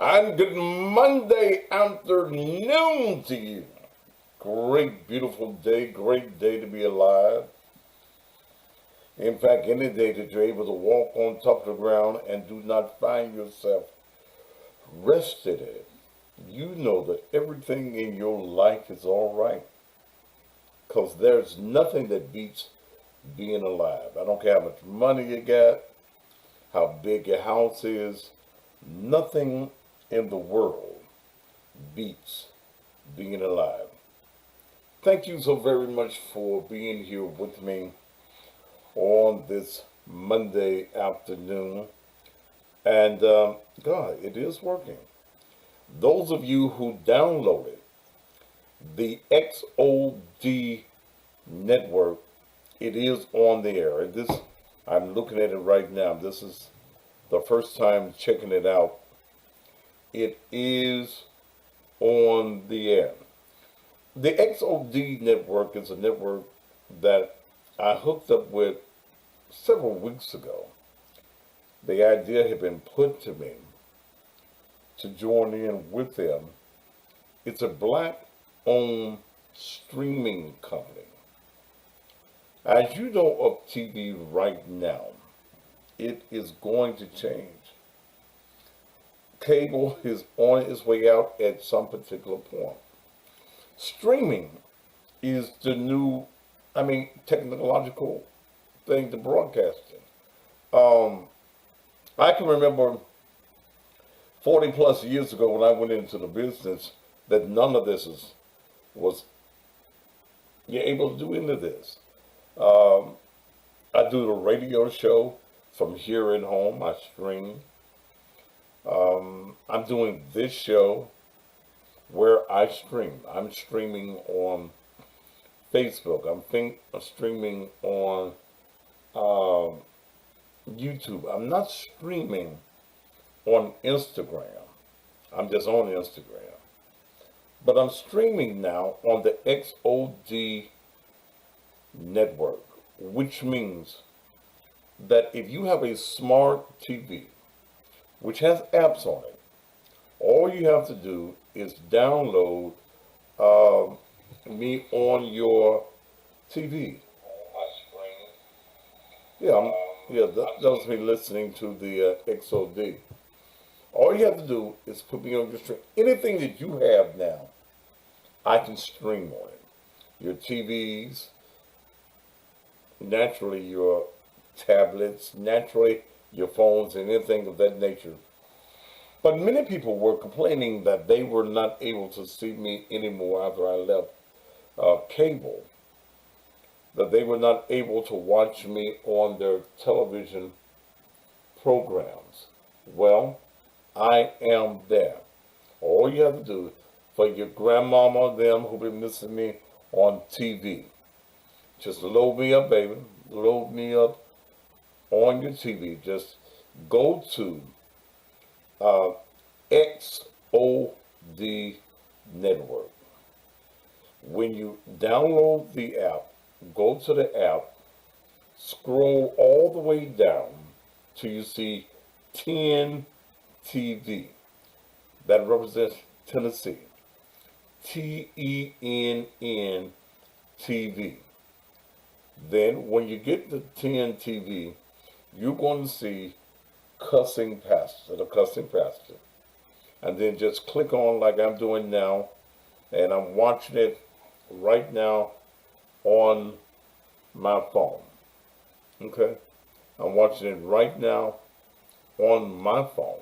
And good Monday afternoon to you. Great, beautiful day, great day to be alive. In fact, any day that you're able to walk on top of the ground and do not find yourself rested in, you know that everything in your life is all right. Because there's nothing that beats being alive. I don't care how much money you got, how big your house is, nothing in the world beats being alive. Thank you so very much for being here with me on this Monday afternoon. And God, it is working. Those of you who downloaded the XOD network, it is on the air. I'm looking at it right now. This is the first time checking it out. It is on the air. The XOD network is a network that I hooked up with several weeks ago. The idea had been put to me to join in with them. It's a black owned streaming company. As you know of TV right now, it is going to change. Cable is on its way out at some particular point. Streaming is the new, technological thing to broadcasting. Um, I can remember 40 plus years ago when I went into the business that none of this was you're able to do any of this. Um, I do the radio show from here at home. I stream. I'm doing this show where I stream. I'm streaming on Facebook. I'm streaming on um, YouTube. I'm not streaming on Instagram. I'm just on Instagram. But I'm streaming now on the XOD network, which means that if you have a smart TV, which has apps on it, all you have to do is download um, me on your TV. Yeah, that was me listening to the XOD. All you have to do is put me on your stream. Anything that you have now, I can stream on it. Your TVs, naturally your tablets, naturally your phones, and anything of that nature. But many people were complaining that they were not able to see me anymore after I left cable, that they were not able to watch me on their television programs. Well, I am there. All you have to do for your grandmama, them who been missing me on TV, just load me up, baby. Load me up on your TV. Just go to uh, XOD Network. When you download the app, go to the app, scroll all the way down till you see 10 TV. That represents Tennessee. TENN TV. Then when you get to 10 TV, you're going to see Cussing Pastor, the Cussing Pastor. And then just click on like I'm doing now, and I'm watching it right now on my phone. Okay? I'm watching it right now on my phone.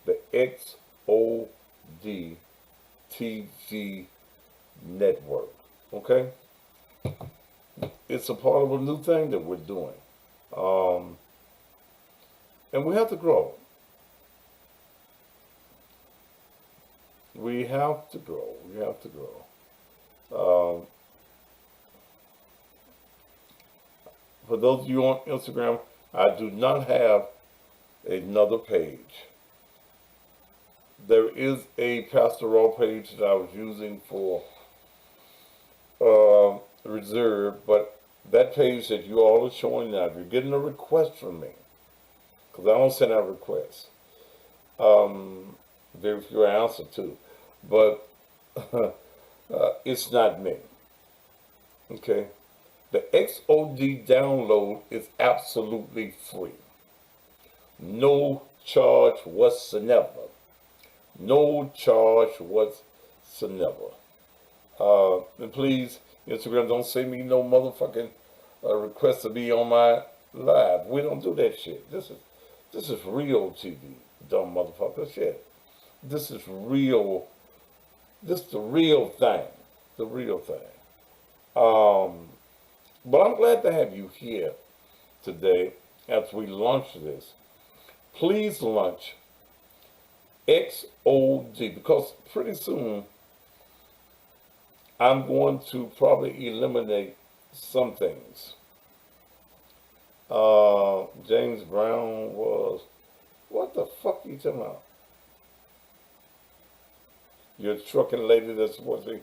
The XOD TV network. Okay? It's a part of a new thing that we're doing. Um, and we have to grow. We have to grow. We have to grow. Um, for those of you on Instagram, I do not have another page. There is a pastoral page that I was using for reserve, but that page that you all are showing now, if you're getting a request from me, because I don't send out requests, um, Very few I answer to. But it's not me. Okay? The XOD download is absolutely free. No charge whatsoever. No charge whatsoever. And please, Instagram, don't send me no motherfucking request to be on my live. We don't do that shit. This is real TV, dumb motherfucker shit. This is real. This is the real thing. The real thing. But I'm glad to have you here today as we launch this. Please launch XOD because pretty soon I'm going to probably eliminate some things. James Brown was, what the fuck you talking about? You're a trucking lady that's supposed to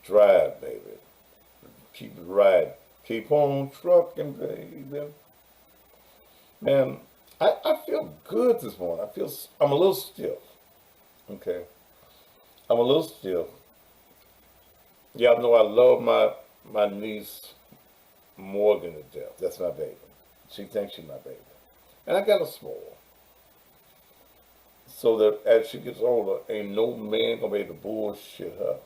drive, baby. Keep it riding. Keep on trucking, baby. Man, I feel good this morning. I'm a little stiff. Okay. I'm a little stiff. Y'all know I love my niece Morgan to death. That's my baby. She thinks she's my baby. And I got her spoiled. So that as she gets older, ain't no man gonna be able to bullshit her.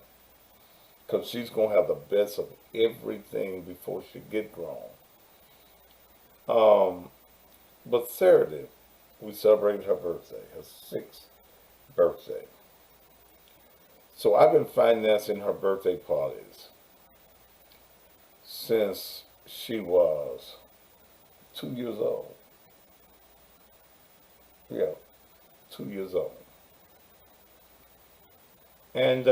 Because she's gonna have the best of everything before she get grown. But Saturday, we celebrated her birthday, her 6th birthday. So I've been financing her birthday parties since she was 2 years old. Yeah, 2 years old. And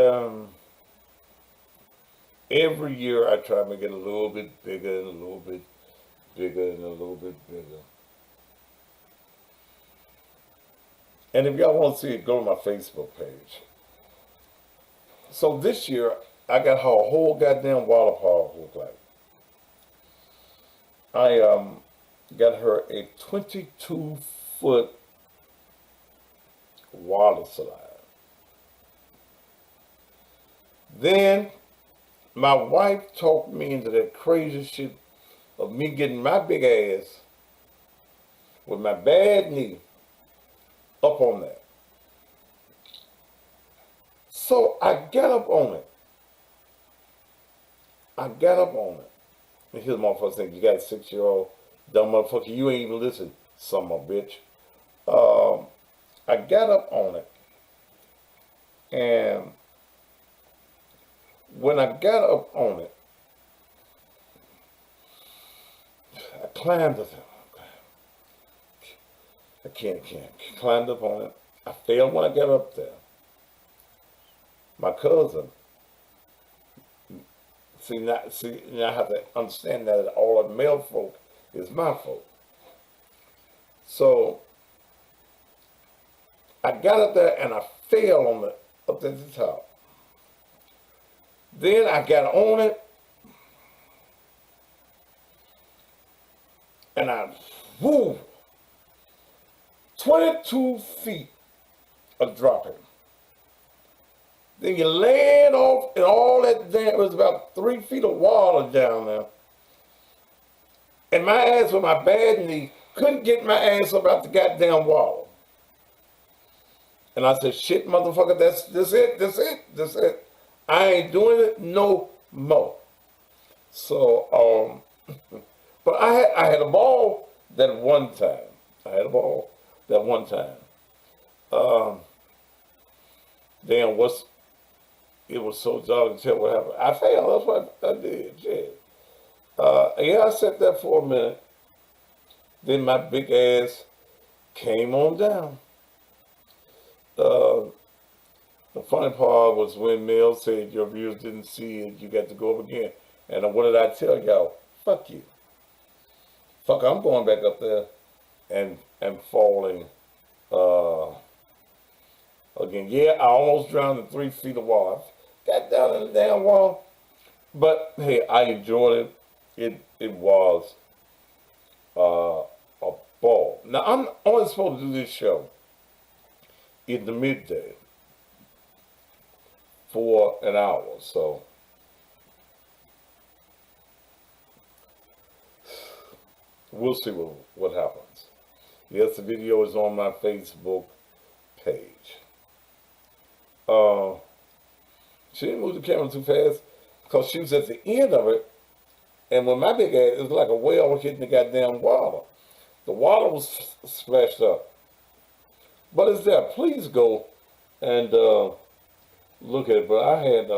every year I try to make it a little bit bigger and a little bit bigger and a little bit bigger. And if y'all want to see it, go to my Facebook page. So this year, I got her a whole goddamn water park look like. I got her a 22-foot water slide. Then my wife talked me into that crazy shit of me getting my big ass with my bad knee up on that. So I got up on it. And here's the motherfucker saying, you got a 6-year-old dumb motherfucker, you ain't even listen, son of a bitch. I got up on it. And when I got up on it, I climbed up. I can't. Climbed up on it. I failed when I got up there. My cousin, now I have to understand that all the male folk is my folk. So I got up there and I fell on it up at the top. Then I got on it and I, 22 feet of dropping. Then you land off and all that damn, it was about 3 feet of water down there. And my ass with my bad knee couldn't get my ass up out the goddamn wall. And I said, shit, motherfucker, that's it. I ain't doing it no more. So, but I had a ball that one time. Damn, it was so dark to tell what happened. I failed, that's what I did, shit. Yeah, I sat there for a minute. Then my big ass came on down. The funny part was when Mel said your viewers didn't see it, you got to go up again. And what did I tell y'all? Fuck you. Fuck, I'm going back up there and falling again. Yeah, I almost drowned in 3 feet of water. Got down in the damn wall. But hey, I enjoyed it. It was a ball. Now I'm only supposed to do this show in the midday. for an hour. So we'll see what happens. Yes, the video is on my Facebook page. Uh, she didn't move the camera too fast because she was at the end of it. And when my big ass, it was like a whale hitting the goddamn water. The water was splashed up. But it's there. Please go and look at it. But I had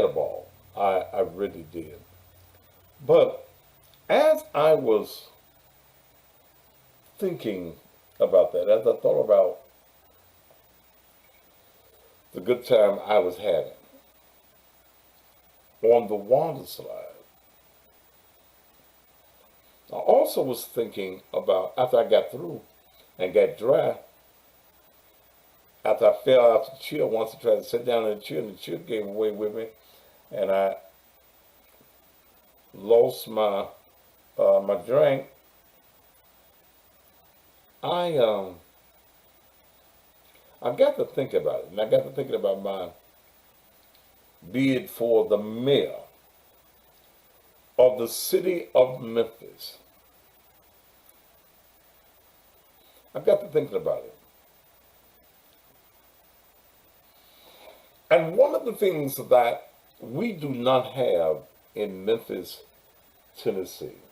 a ball. I really did. But as I was thinking about that, as I thought about the good time I was having on the water slide, I also was thinking about after I got through and got dry, after I fell out the chair once I tried to sit down in the chair and the chair gave away with me and I lost my drink. I got to think about it, and I got to thinking about my bid for the mayor of the city of Memphis. I got to thinking about it. And one of the things that we do not have in Memphis, Tennessee,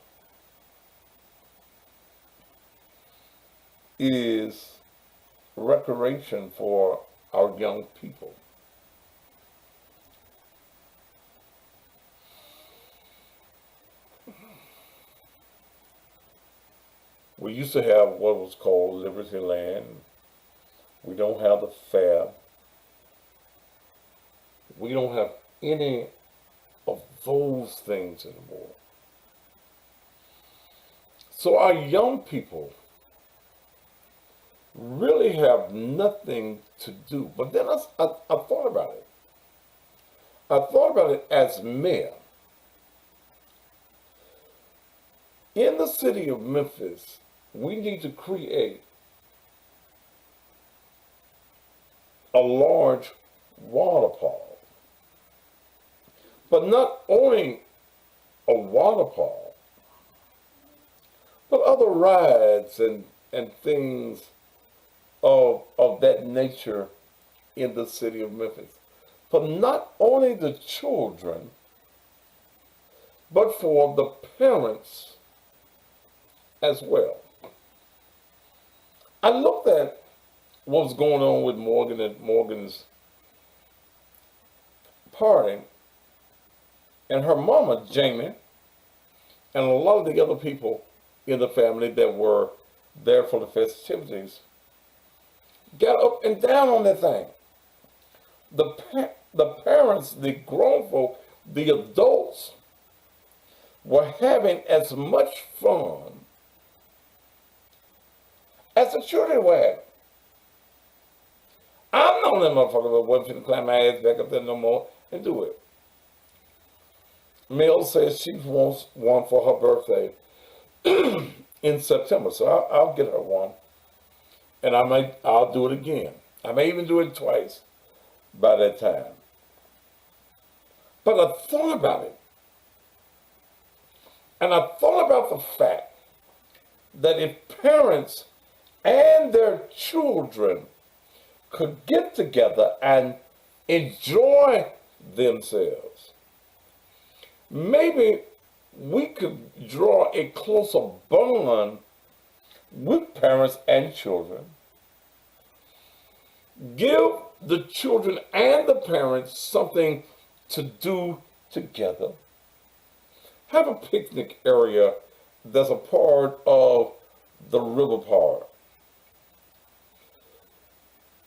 is recreation for our young people. We used to have what was called Liberty Land. We don't have the fair. We don't have any of those things anymore. So our young people really have nothing to do. But then I thought about it. I thought about it as mayor. In the city of Memphis, we need to create a large water park. But not only a water park, but other rides and things of that nature in the city of Memphis. For not only the children, but for the parents as well. I looked at what was going on with Morgan and Morgan's party, and her mama, Jamie, and a lot of the other people in the family that were there for the festivities got up and down on that thing. The parents, the grown folk, the adults were having as much fun as the children were having. I'm not that motherfucker that wasn't finna climb my ass back up there no more and do it. Mel says she wants one for her birthday in September, so I'll get her one, and I'll do it again. I may even do it twice by that time. But I thought about it, and I thought about the fact that if parents and their children could get together and enjoy themselves, maybe we could draw a closer bond with parents and children, give the children and the parents something to do together, have a picnic area that's a part of the river park,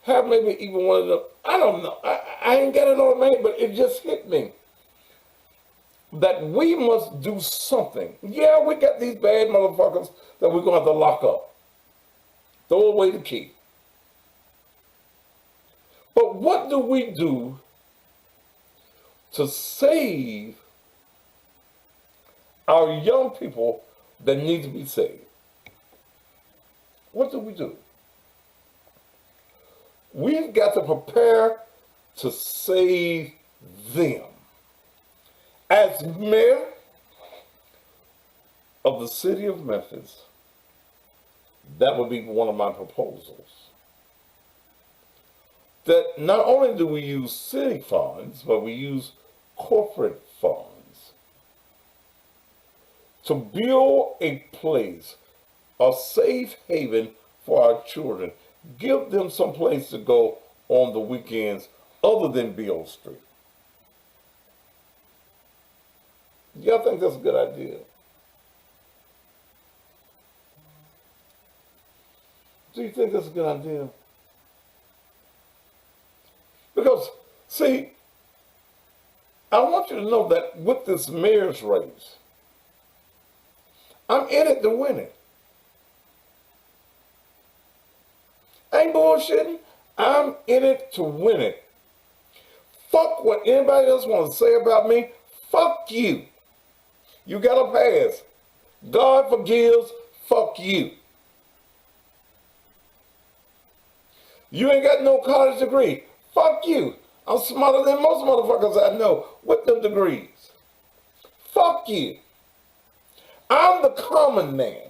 have maybe even one of them, I don't know, I ain't got it on me, but it just hit me that we must do something. Yeah, we got these bad motherfuckers that we're going to have to lock up. Throw away the key. But what do we do to save our young people that need to be saved? What do we do? We've got to prepare to save them. As mayor of the city of Memphis, that would be one of my proposals. That not only do we use city funds, but we use corporate funds to build a place, a safe haven for our children. Give them some place to go on the weekends other than Beale Street. Y'all think that's a good idea? Do you think that's a good idea? Because, see, I want you to know that with this mayor's race, I'm in it to win it. I ain't bullshitting. I'm in it to win it. Fuck what anybody else wants to say about me. Fuck you. You got a pass. God forgives. Fuck you. You ain't got no college degree. Fuck you. I'm smarter than most motherfuckers I know with them degrees. Fuck you. I'm the common man.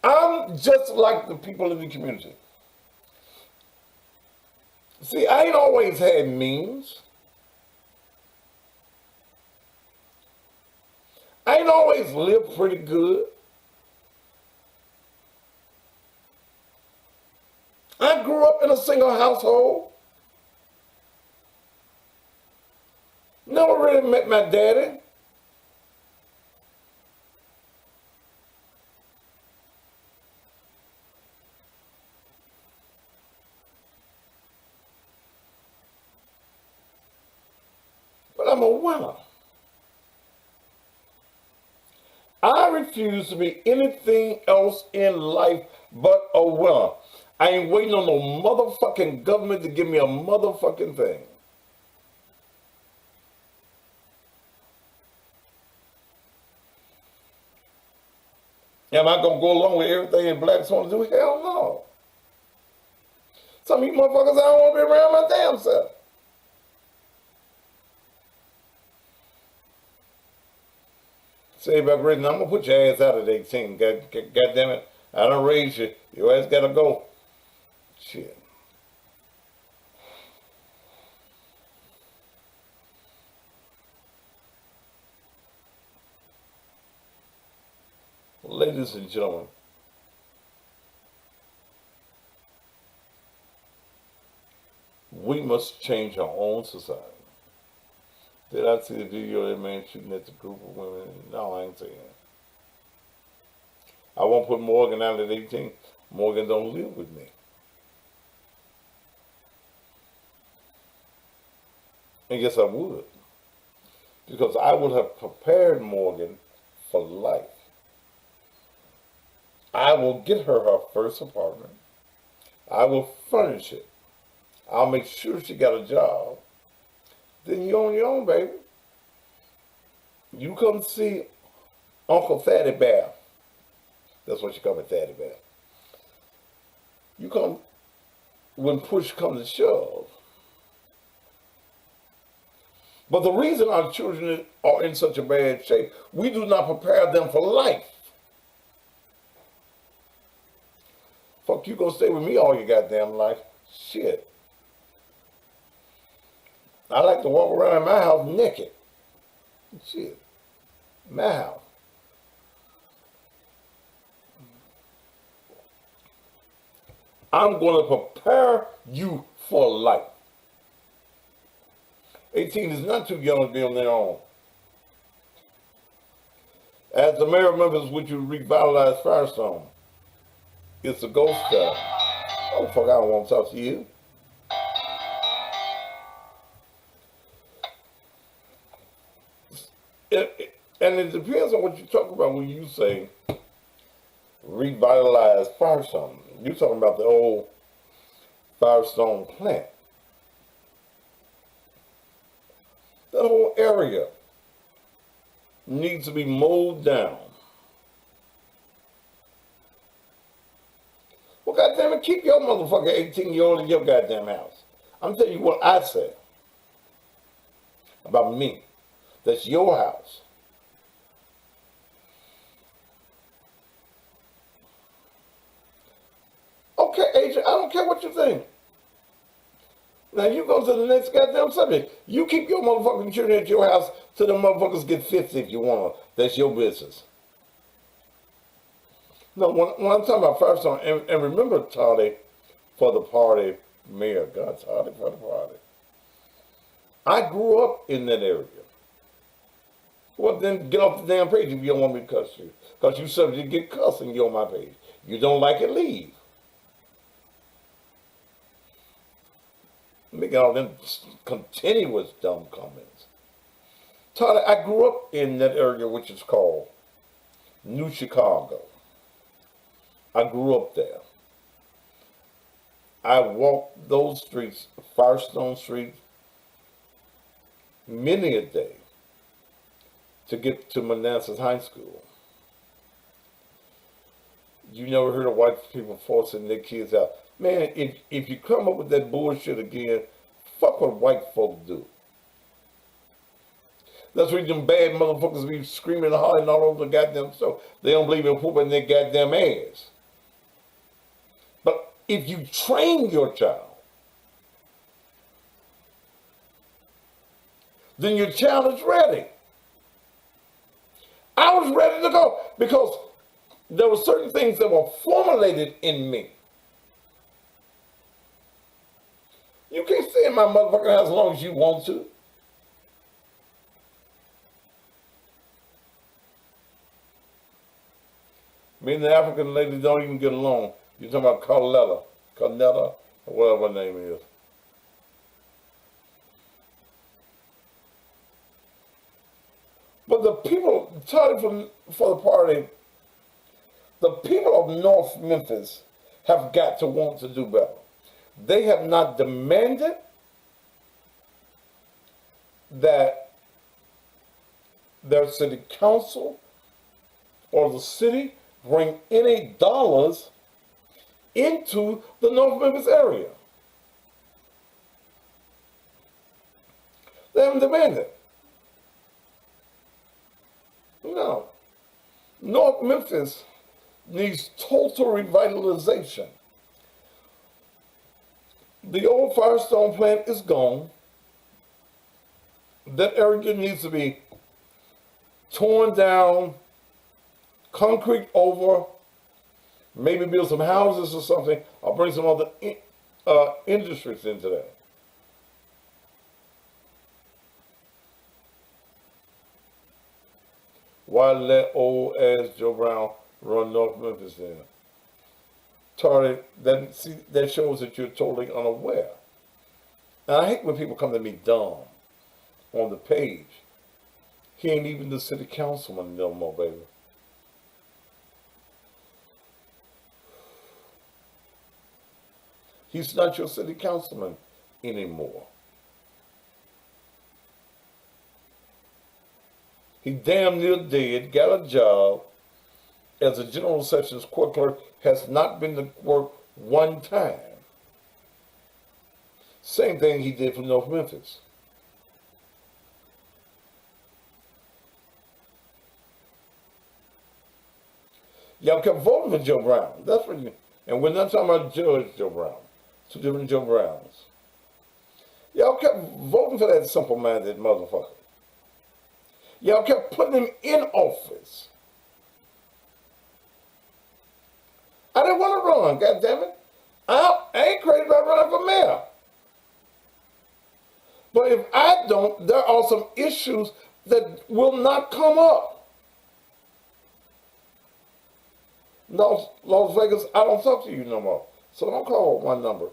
I'm just like the people in the community. See, I ain't always had means. I ain't always lived pretty good. I grew up in a single household. Never really met my daddy. But I'm a winner. I refuse to be anything else in life but a winner. I ain't waiting on no motherfucking government to give me a motherfucking thing. Am I gonna go along with everything blacks want to do? Hell no. Some of you motherfuckers, I don't want to be around my damn self. Say about Britain, I'm gonna put your ass out at 18. God damn it. I done raised you. Your ass gotta go. Shit. Ladies and gentlemen, we must change our own society. Did I see the video of that man shooting at the group of women? No, I ain't saying that. I won't put Morgan out at 18. Morgan don't live with me. And yes, I would. Because I would have prepared Morgan for life. I will get her first apartment. I will furnish it. I'll make sure she got a job. Then you're on your own, baby. You come see Uncle Fatty Bear. That's what you call me, Fatty Bear. You come when push comes to shove. But the reason our children are in such a bad shape, we do not prepare them for life. Fuck, you gonna stay with me all your goddamn life? Shit. I like to walk around in my house naked. Shit. My house. I'm going to prepare you for life. 18 is not too young to be on their own. As the mayor of Memphis, would you revitalize Firestone? It's a ghost town. Oh, fuck, I don't want to talk to you. And it depends on what you talk about when you say revitalize Firestone. You're talking about the old Firestone plant. That whole area needs to be mowed down. Well, goddamn it, your motherfucker 18-year-old in your goddamn house. I'm telling you what I say about me. That's your house. Okay, agent, I don't care what you think. Now you go to the next goddamn subject. You keep your motherfucking children at your house till the motherfuckers get 50 if you want to. That's your business. No, when I'm talking about Firestone, and remember Toddy for the party, Mayor, God, Toddy for the party. I grew up in that area. Well, then get off the damn page if you don't want me to cuss you. Because you subject to get cussed and you're on my page. You don't like it, leave. Making all them continuous dumb comments. Toddy, I grew up in that area which is called New Chicago. I grew up there. I walked those streets, Firestone Street, many a day to get to Manassas High School. You never heard of white people forcing their kids out. Man, if you come up with that bullshit again, fuck what white folk do. That's why them bad motherfuckers be screaming and hollering all over the goddamn show. They don't believe in whooping their goddamn ass. But if you train your child, then your child is ready. I was ready to go because there were certain things that were formulated in me. You can't stay in my motherfucking house as long as you want to. Me and the African lady don't even get along. You're talking about Carnella, or whatever her name is. But the people, for the party, the people of North Memphis have got to want to do better. They have not demanded that their city council or the city bring any dollars into the North Memphis area. They haven't demanded. No. North Memphis needs total revitalization. The old Firestone plant is gone. That area needs to be torn down, concrete over, maybe build some houses or something, or bring some other industries into that. Why let old ass Joe Brown run North Memphis then? Toddy, that shows that you're totally unaware. And I hate when people come to me dumb on the page. He ain't even the city councilman no more, baby. He's not your city councilman anymore. He damn near dead, got a job as a general sessions court clerk, has not been to work one time. Same thing he did for North Memphis. Y'all kept voting for Joe Brown. That's what you, and we're not talking about Judge Joe Brown. Two different Joe Browns. Y'all kept voting for that simple-minded motherfucker. Y'all kept putting him in office. I didn't want to run, goddammit. I ain't crazy about running for mayor. But if I don't, there are some issues that will not come up. Las Vegas, I don't talk to you no more. So don't call my number.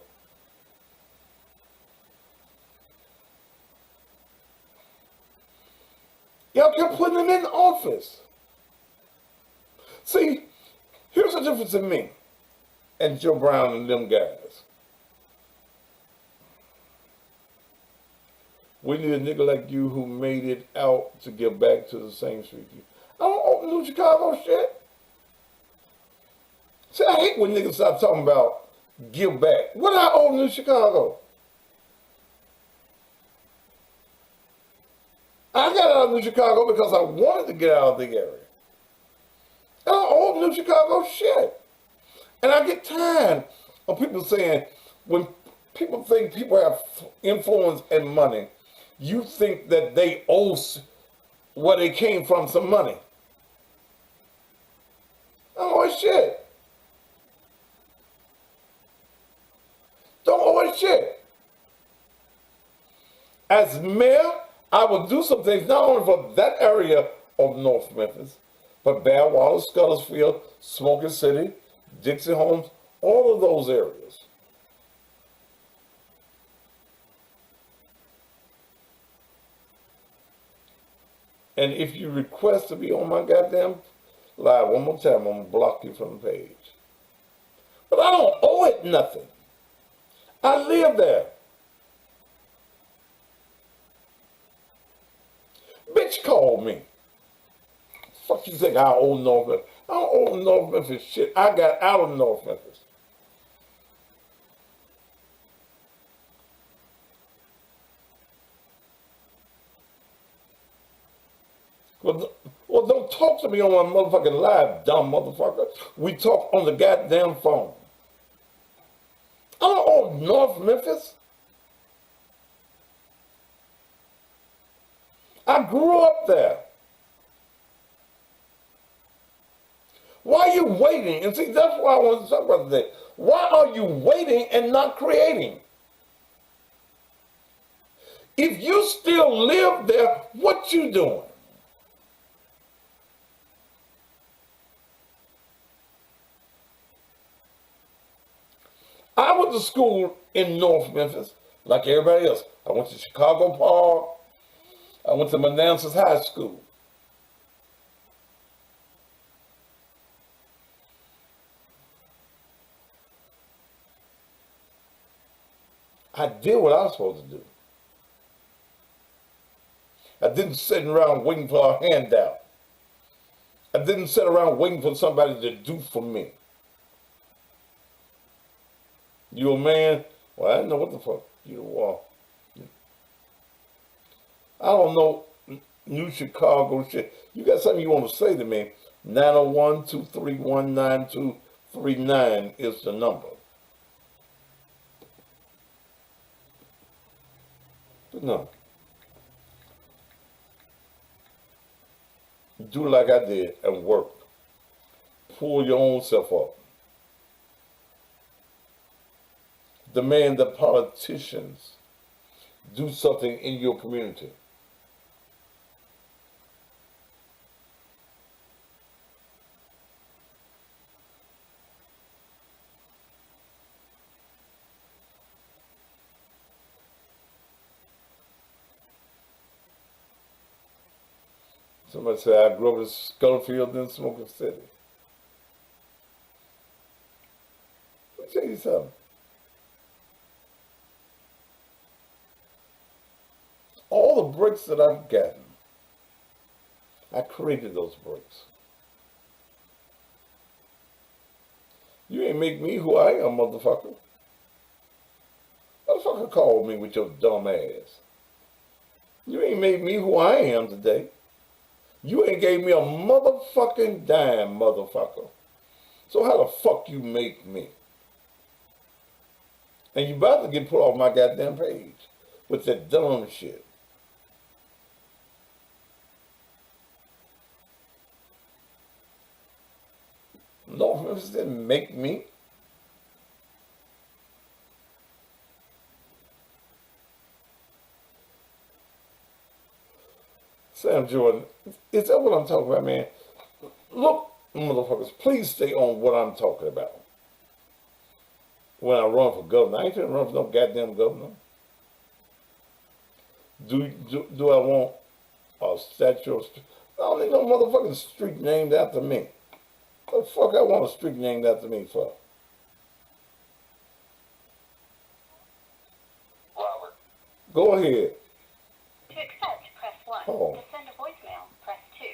Y'all kept putting him in office. See, here's the difference in me and Joe Brown and them guys. We need a nigga like you who made it out to get back to the same street. I don't open New Chicago shit. See, I hate when niggas start talking about give back. What I owe New Chicago? I got out of New Chicago because I wanted to get out of the area. I don't owe New Chicago shit. And I get tired of people saying, when people think people have influence and money, you think that they owe where they came from some money. I don't owe shit. Don't owe shit. As mayor, I will do some things not only for that area of North Memphis, but Badwater, Scuttlesfield, Smoking City, Dixie Homes, all of those areas. And if you request to be on my goddamn live one more time, I'm going to block you from the page. But I don't owe it nothing. I live there. Bitch called me. Fuck you think I owe North Memphis? I don't owe North Memphis shit. I got out of North Memphis. Well, don't talk to me on my motherfucking live, dumb motherfucker. We talk on the goddamn phone. I don't owe North Memphis. I grew up there. Why are you waiting? And see, that's why I want to talk about today. Why are you waiting and not creating? If you still live there, what you doing? I went to school in North Memphis, like everybody else. I went to Chicago Park. I went to Manassas High School. I did what I was supposed to do. I didn't sit around waiting for a handout. I didn't sit around waiting for somebody to do for me. You a man? Well, I didn't know what the fuck you were. I don't know New Chicago shit. You got something you want to say to me? 901-231-9239 is the number. But no. Do like I did and work. Pull your own self up. Demand that politicians do something in your community. Somebody said I grew up in Scuttlefield and Smoking City. Let me tell you something. All the breaks that I've gotten, I created those breaks. You ain't make me who I am, motherfucker. Motherfucker called me with your dumb ass. You ain't made me who I am today. You ain't gave me a motherfucking dime, motherfucker. So how the fuck you make me? And you about to get put off my goddamn page with that dumb shit. North Memphis didn't make me. Sam Jordan, is that what I'm talking about, man? Look, motherfuckers, please stay on what I'm talking about. When I run for governor, I ain't gonna run for no goddamn governor. Do I want a statue of, I don't need no motherfucking street named after me. What the fuck I want a street named after me for? Robert. Go ahead. To accept, press 1. Oh. To send a voicemail, press 2. To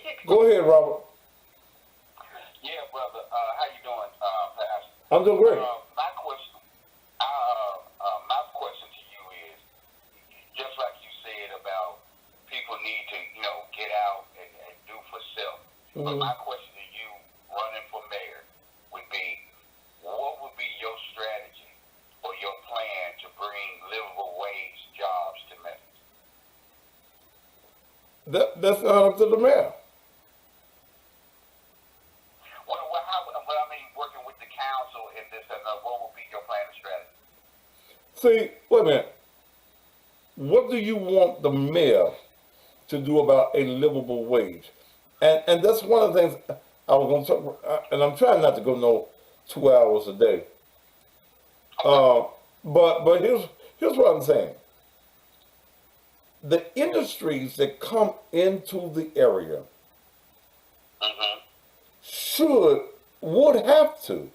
accept, Go ahead, Robert. Yeah, brother. How you doing? I'm doing great. My question to you is, just like you said about people need to, get out and do for self. But Hmm. my question to you, running for mayor, would be, what would be your strategy or your plan to bring livable wage jobs to Memphis? That's not up to the mayor. Well, I mean, working with the council and this and that, what would be your plan and strategy? See, wait a minute. What do you want the mayor to do about a livable wage? And that's one of the things I was going to talk about, and I'm trying not to go no 2 hours a day. Okay. Uh, but here's what I'm saying. The industries that come into the area Mm-hmm. should would have to,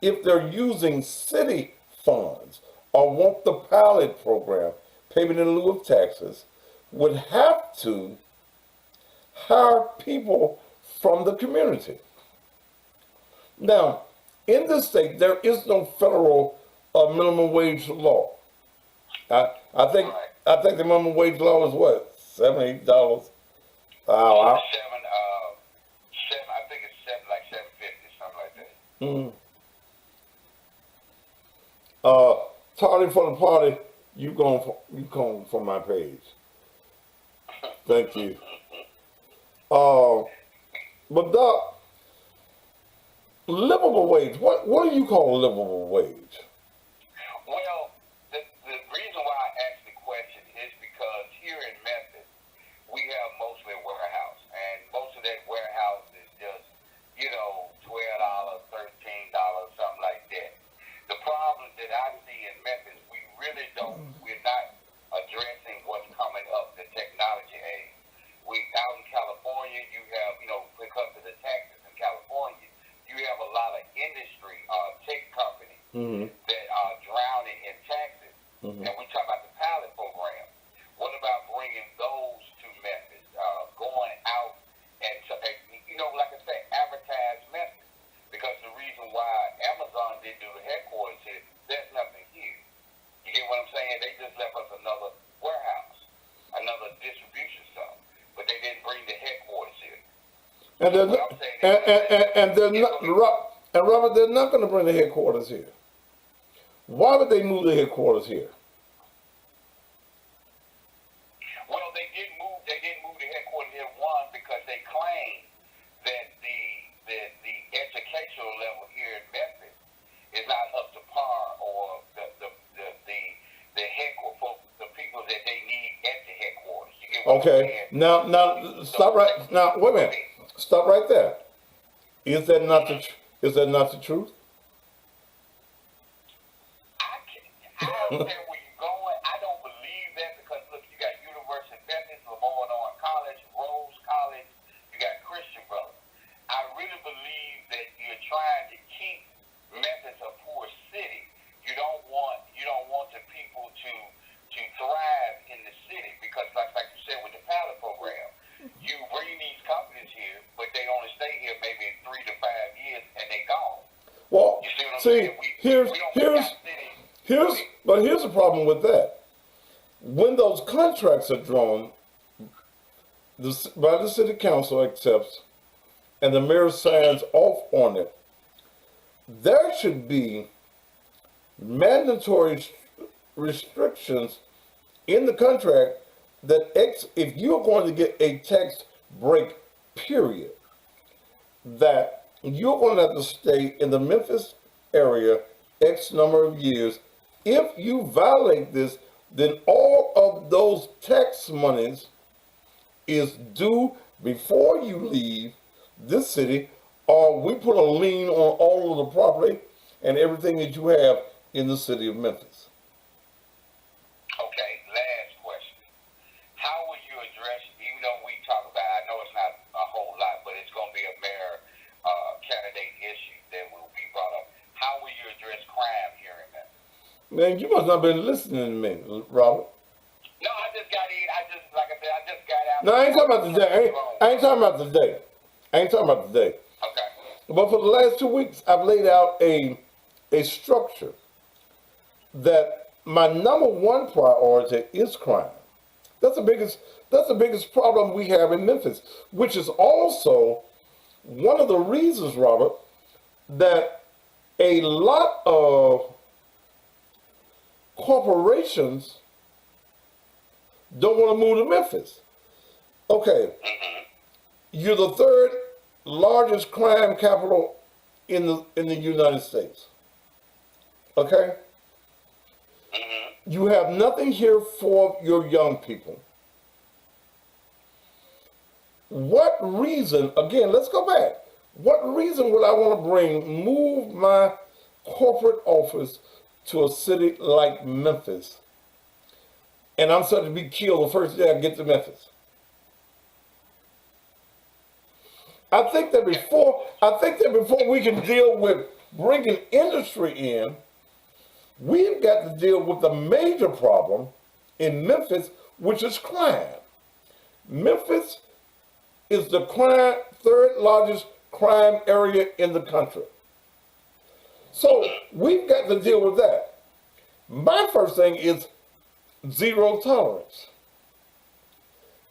if they're using city funds or want the pilot program, payment in lieu of taxes, would have to hire people from the community. Now, in this state, there is no federal minimum wage law. I, I think Right. I think the minimum wage law is what, $78 an hour. Seven. I think it's seven, like 750, something like that. Mm. Uh, Tardy for the party. You going for my page. Thank you. Uh, but Doc, livable wage. What do you call a livable wage? Well, the reason why I asked the question is because here in Memphis, we have mostly a warehouse, and most of that warehouse is just, $12, $13, something like that. The problem that I see in Memphis, we're not addressing what's coming up, the technology age. We out in California, you have, because of the taxes in California, you have a lot of industry, tech companies Mm-hmm. that are drowning in taxes. Mm-hmm. And we talk about the pilot program. What about bringing those to Memphis? Going out and, like I say, advertise Memphis. Because the reason why Amazon didn't do the headquarters here, there's nothing here. You get what I'm saying? They just left us another warehouse, another distribution center. But they didn't bring the headquarters here. And So they're what not, I'm saying is, and they're it's not, going to And Robert, they're not going to bring the headquarters here. Why would they move the headquarters here? Well, they did move the headquarters here, one, because they claim that the educational level here in Memphis is not up to par, or the headquarters for the people that they need at the headquarters. You get what I'm Okay. saying? Now, stop So right now. Wait a minute. Stop right there. Is that not is that not the truth? I understand where you're going. I don't believe that because look, you got University of Memphis, Lamar College, Rose College, you got Christian Brothers. I really believe that you're trying to keep Memphis a poor city. You don't want the people to thrive in the city because like you said with the pilot program, you bring these companies here, but they only stay here maybe 3 to 5 years and they gone. Well, You see what I'm see, saying? We don't make our city. here's the problem with that. When those contracts are drawn, by the city council accepts, and the mayor signs off on it, there should be mandatory restrictions in the contract that if you're going to get a tax break, period, that you're going to have to stay in the Memphis area X number of years. If you violate this, then all of those tax monies is due before you leave this city, or we put a lien on all of the property and everything that you have in the city of Memphis. Okay, last question. How will you address, even though we talk about, I know it's not a whole lot, but it's going to be a mayor candidate issue that will be brought up. How will you address crime here in Memphis? Man, you must not have been listening to me, Robert. No, I just got in. Like I said, I just got out. No, I ain't talking about today. I ain't talking about today. I ain't talking about today. Okay. But for the last 2 weeks, I've laid out a a structure that my number one priority is crime. That's the biggest problem we have in Memphis, which is also one of the reasons, Robert, that a lot of corporations don't want to move to Memphis. Okay, you're the third largest crime capital in the United States. Okay? You have nothing here for your young people. What reason, again, let's go back. What reason would I want to move my corporate office to a city like Memphis? And I'm starting to be killed the first day I get to Memphis. I think that before we can deal with bringing industry in, we've got to deal with the major problem in Memphis, which is crime. Memphis is the third largest crime area in the country. So we've got to deal with that. My first thing is zero tolerance.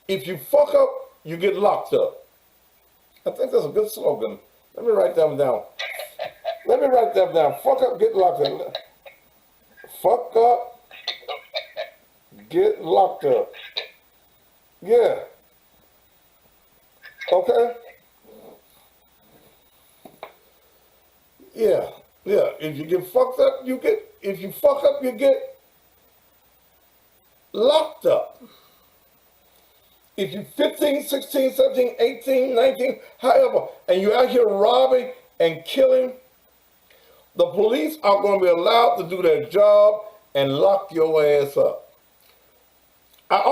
If you fuck up, you get locked up. I think that's a good slogan. Let me write that down. Fuck up, get locked up. Fuck up, get locked up. Yeah. Okay? Yeah. If you get fucked up, if you fuck up, you get locked up. If you're 15, 16, 17, 18, 19, however, and you're out here robbing and killing, the police are going to be allowed to do their job and lock your ass up. I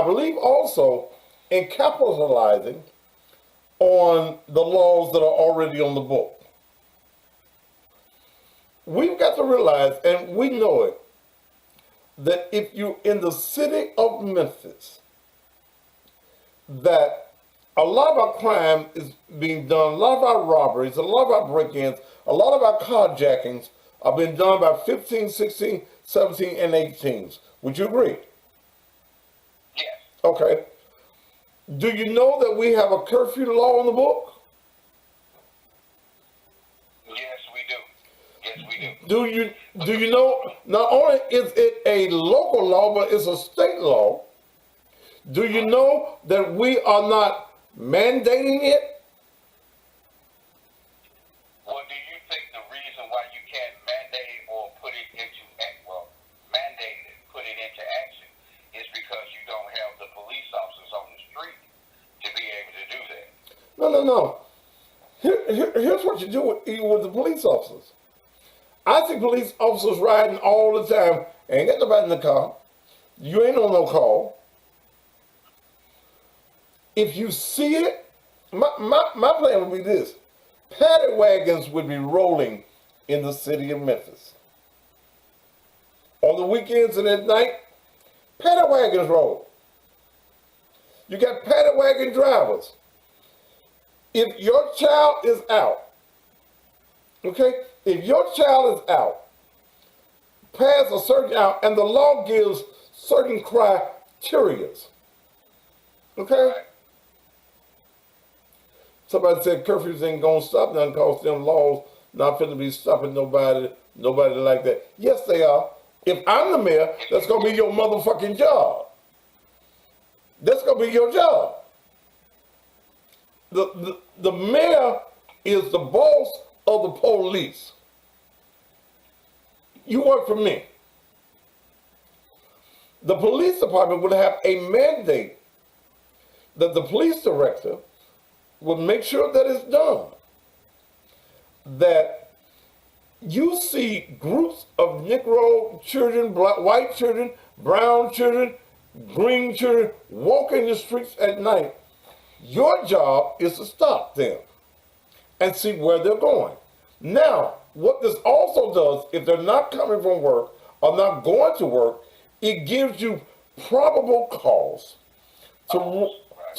believe also in capitalizing on the laws that are already on the book. We've got to realize, and we know it, that if you're in the city of Memphis, that a lot of our crime is being done, a lot of our robberies, a lot of our break-ins, a lot of our carjackings are being done by 15, 16, 17, and 18s. Would you agree? Yes. Okay. Do you know that we have a curfew law on the book? Yes, we do. Do you know, not only is it a local law, but it's a state law. Do you know that we are not mandating it? Well, do you think the reason why you can't mandate or put it into mandate it, put it into action, is because you don't have the police officers on the street to be able to do that? No. Here's what you do with the police officers. I see police officers riding all the time. Ain't got nobody in the car. You ain't on no call. If you see it, my plan would be this. Paddy wagons would be rolling in the city of Memphis. On the weekends and at night, paddy wagons roll. You got paddy wagon drivers. If your child is out, okay? If your child is out, past a certain hour, and the law gives certain criteria, okay? Somebody said curfews ain't gonna stop nothing because them laws not finna be stopping nobody like that. Yes, they are. If I'm the mayor, that's gonna be your motherfucking job. That's gonna be your job. The mayor is the boss of the police. You work for me. The police department would have a mandate that the police director would make sure that it's done. That you see groups of Negro children, black, white children, brown children, green children walking the streets at night. Your job is to stop them and see where they're going. Now, what this also does, if they're not coming from work or not going to work, it gives you probable cause to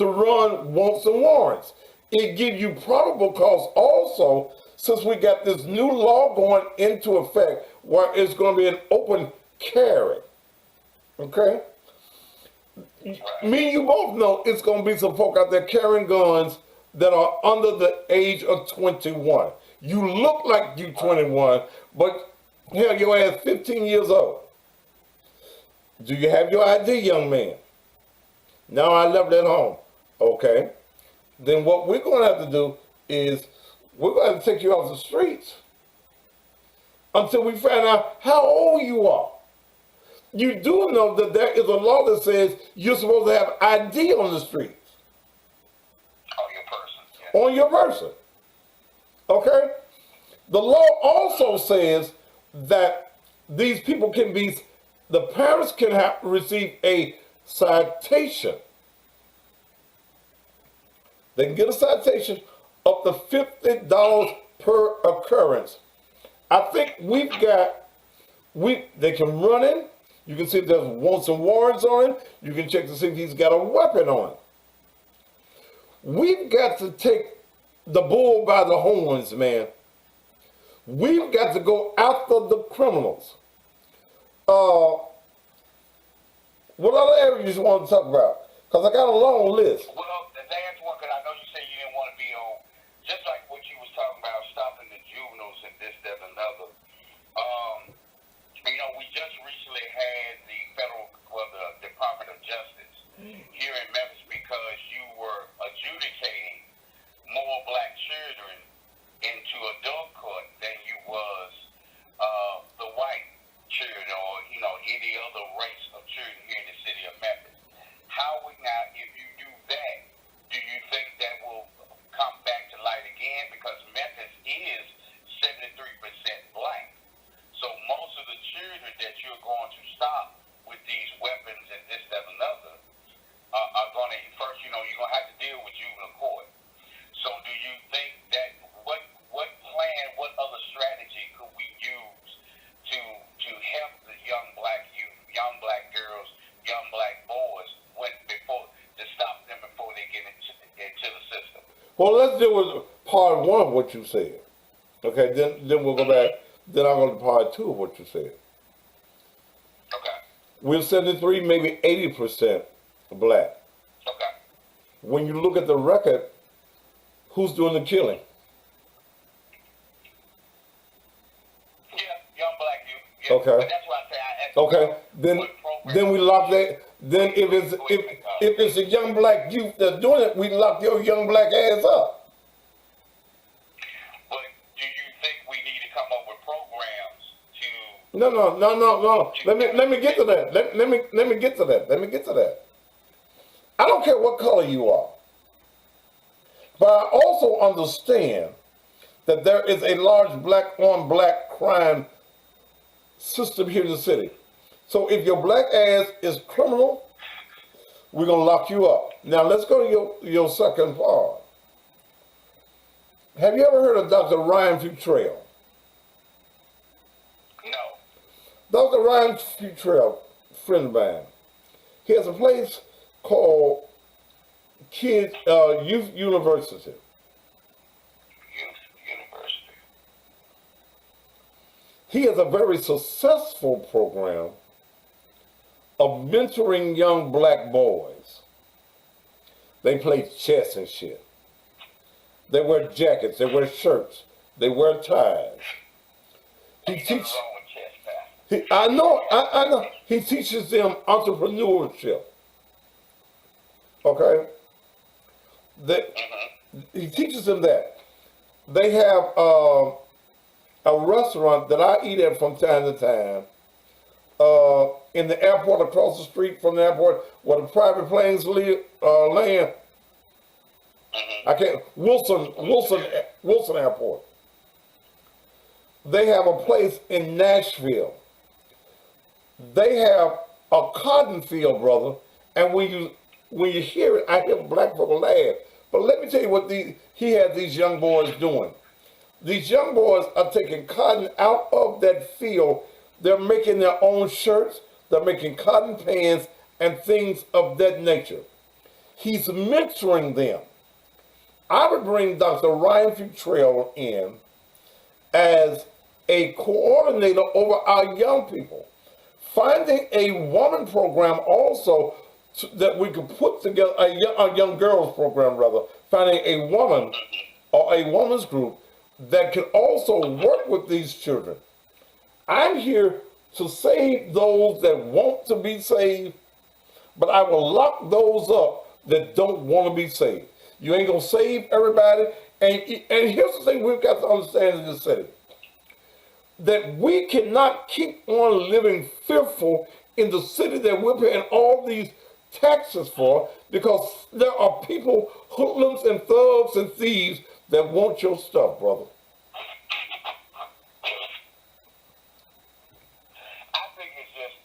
run wants and warrants. It gives you probable cause also since we got this new law going into effect where it's going to be an open carry. Okay? Me and you both know it's going to be some folk out there carrying guns that are under the age of 21. You look like you 21, but hell, your ass 15 years old. Do you have your ID, young man? No, I left it at home. Okay. Then what we're going to have to do is we're going to have to take you off the streets until we find out how old you are. You do know that there is a law that says you're supposed to have ID on the streets. On your person. Yeah. On your person. Okay? The law also says that these people can be, the parents can receive a citation. They can get a citation up to $50 per occurrence. I think they can run him. You can see if there's some warrants on him. You can check to see if he's got a weapon on him. We've got to take the bull by the horns, man. We've got to go after the criminals. What other areas you want to talk about? Because I got a long list. Well, the last one, because I know you said you didn't want to be on, just like what you was talking about, stopping the juveniles and this, that, and another. We just recently had the the Department of Justice here in Memphis because you were adjudicating more black children into adult court than you was the white children or, any other race of children here in the city of Memphis. If you do that, do you think that will come back to light again? Because Memphis is 73% black. So most of the children that you're going to stop with these weapons and this, that, and another are going to, first, you're going to have to deal with juvenile court. So do you think that, what plan, what other strategy could we use to help the young black youth, young black girls, young black boys to stop them before they get into the system? Well, let's deal with part one of what you said. Okay, then we'll go back. Then I'll go to part two of what you said. Okay. We're 73, maybe 80% black. Okay. When you look at the record, who's doing the killing? Yeah, young black youth. Yeah. Okay. But that's why I say I asked. Okay. Then we lock that. Then if it's a young black youth that's doing it, we lock your young black ass up. But do you think we need to come up with programs to? No. Let me get to that. Let me get to that. I don't care what color you are. But I also understand that there is a large black on black crime system here in the city. So if your black ass is criminal, we're going to lock you up. Now let's go to your second part. Have you ever heard of Dr. Ryan Futrell? No. Dr. Ryan Futrell, friend of mine, he has a place called Youth University. Youth University. He has a very successful program of mentoring young black boys. They play chess and shit. They wear jackets, they wear shirts, they wear ties. He teaches. I know. He teaches them entrepreneurship. Okay? He teaches them that. They have a restaurant that I eat at from time to time in the airport, across the street from the airport where the private planes land. Wilson Airport. They have a place in Nashville. They have a cotton field, brother, and when you hear it, I hear black people laugh. But let me tell you what he had these young boys doing. These young boys are taking cotton out of that field. They're making their own shirts. They're making cotton pants and things of that nature. He's mentoring them. I would bring Dr. Ryan Futrell in as a coordinator over our young people. Finding a woman program also that we could put together, a young girls program rather, finding a woman or a woman's group that can also work with these children. I'm here to save those that want to be saved, but I will lock those up that don't want to be saved. You ain't gonna save everybody. And here's the thing we've got to understand in this city: that we cannot keep on living fearful in the city that we're paying all these taxes for, because there are people, hoodlums and thugs and thieves, that want your stuff, brother. I think it's just,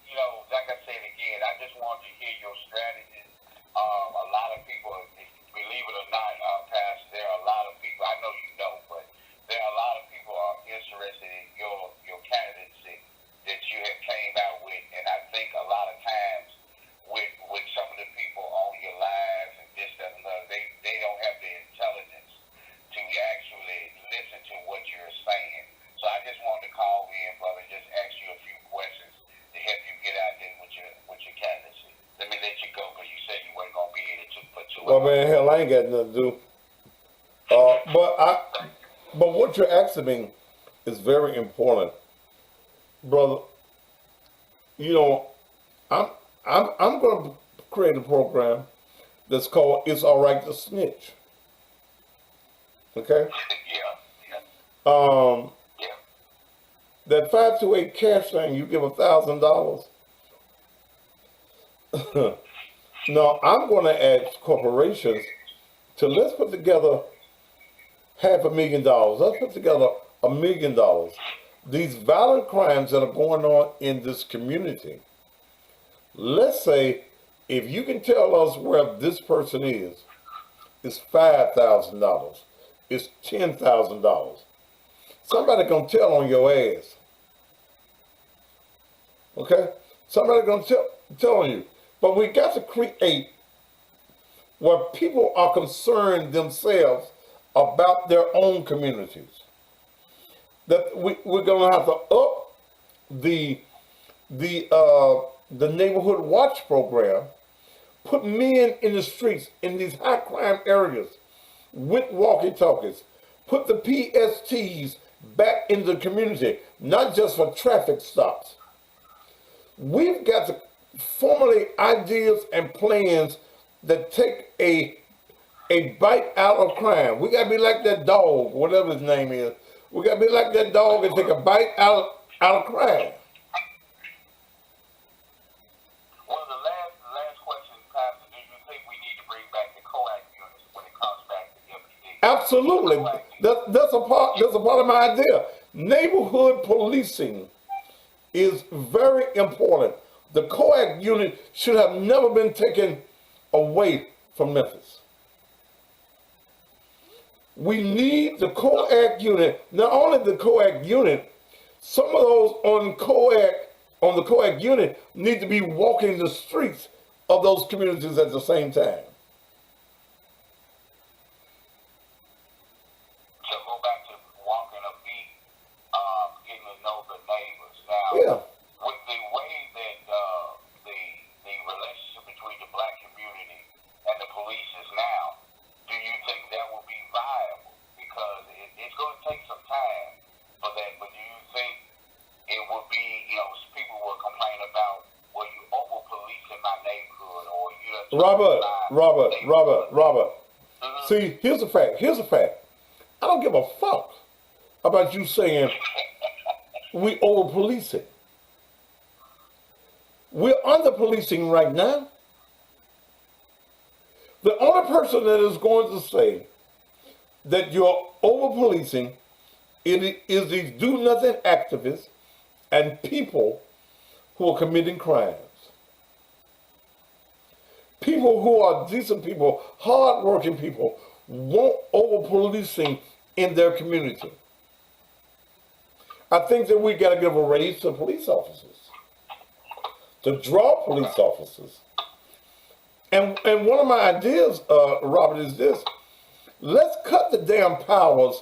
like I said again, I just want to hear your strategies. A lot of people, believe it or not, Pastor, there are a lot of people, I know you know, but there are a lot of people are interested in your candidacy that you have came out with, and I think a lot of times with some of the people on your lives and this, that, and that, they don't have the intelligence to actually listen to what you're saying. So I just wanted to call in, brother, and just ask you a few questions to help you get out there with your candidacy. Let me let you go, because you said you weren't going to be here for 2 hours. Well, man, hell, I ain't got nothing to do. But what you're asking me is very important, brother. I'm going to create a program that's called "It's All Right to Snitch." Okay. Yeah. That 528 cash thing, you give $1,000. Now I'm going to ask corporations to let's put together $500,000. Let's put together $1 million. These violent crimes that are going on in this community. Let's say if you can tell us where this person is, it's $5,000. It's $10,000. Somebody gonna tell on your ass. Okay? Somebody gonna tell on you. But we got to create where people are concerned themselves about their own communities. That we're gonna have to up the neighborhood watch program, put men in the streets in these high crime areas with walkie-talkies, put the PSTs back in the community, not just for traffic stops. We've got to formulate ideas and plans that take a bite out of crime. We gotta be like that dog, whatever his name is. We gotta be like that dog and take a bite out of crime. Well, the last question, Pastor, do you think we need to bring back the COAC units when it comes back to MPD? Absolutely. That's a part of my idea. Neighborhood policing is very important. The COAC unit should have never been taken away from Memphis. We need the COAC unit. Not only the COAC unit, some of those on the COAC unit need to be walking the streets of those communities at the same time. So go back to walking a beat, getting to know the neighbors. Now, Yeah. with the way that the relationship between the black community and the police is now, do you think that will be viable? Because it's going to take some time for that, but do you think it will be, people will complain about, well, you over police in my neighborhood, or you Robert. See, here's a fact. I don't give a fuck about you saying we over policing. We're under policing right now. The only person that is going to say that you're over policing is these do nothing activists and people who are committing crimes. People who are decent people, hard-working people, want over policing in their community. I think that we got to give a raise to police officers, to draw police officers. And one of my ideas, Robert, is this: let's cut the damn powers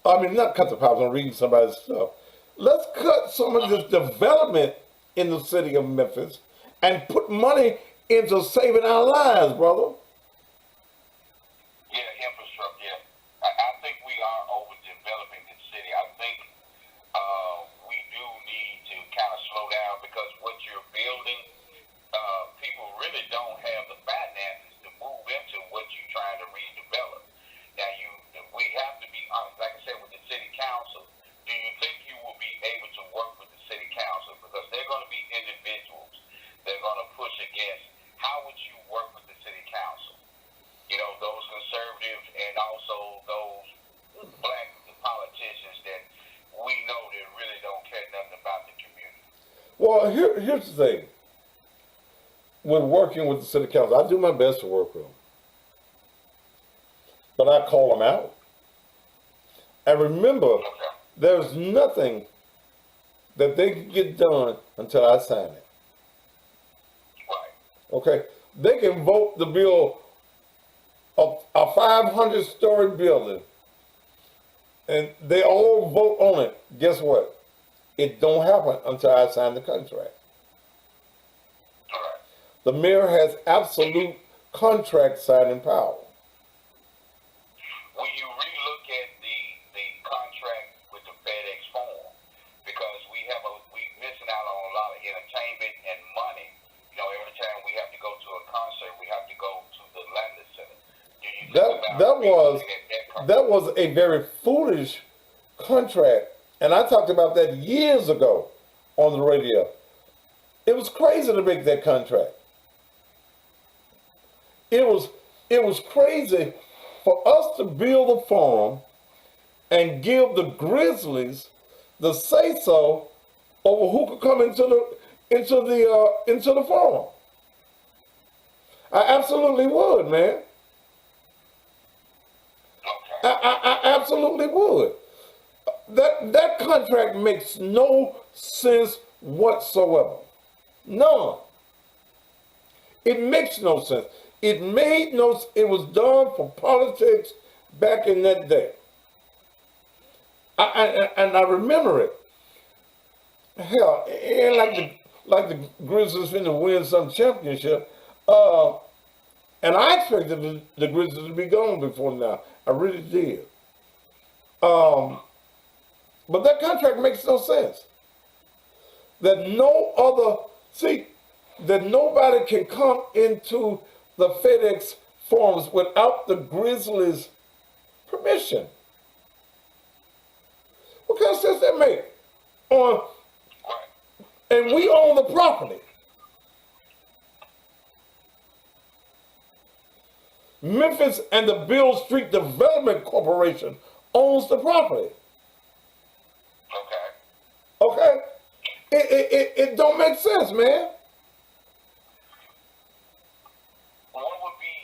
I mean, not cut the pipes. I'm reading somebody's stuff. Let's cut some of this development in the city of Memphis and put money into saving our lives, brother. Yeah, infrastructure. Yeah. I think we are overdeveloping the city. I think we do need to kind of slow down because what you're building, people really don't have the finances to move into what you're trying to redevelop. Now, we have to be honest. Like I said, with the city council, do you think you will be able to work with the city council because they're going to be individuals? They're going to push against. How would you work with the city council? You know, those conservatives and also those black politicians that we know that really don't care nothing about the community. Well, here's the thing. When working with the city council, I do my best to work with them, but I call them out. And remember, Okay. there's nothing that they can get done until I sign it. Right. Okay? They can vote the bill of a 500-story building, and they all vote on it. Guess what? It don't happen until I sign the contract. All right. The mayor has absolute contract signing power. When you relook at the contract with the FedEx form, because we missing out on a lot of entertainment and money. You know, every time we have to go to a concert, we have to go to the Landis Center. Do you think about That was a very foolish contract, and I talked about that years ago on the radio. It was crazy to make that contract. It was crazy for us to build a forum and give the Grizzlies the say so over who could come into the forum. I absolutely would, man. I absolutely would. That contract makes no sense whatsoever. None. It makes no sense. It was done for politics back in that day. And I remember it. Hell, it ain't like the Grizzlies finna win some championship. And I expected the Grizzlies to be gone before now. I really did. But that contract makes no sense. That nobody can come into the FedEx forums without the Grizzlies' permission. What kind of sense that make? And we own the property. Memphis and the Beale Street Development Corporation owns the property. Okay? It don't make sense, man. What would be,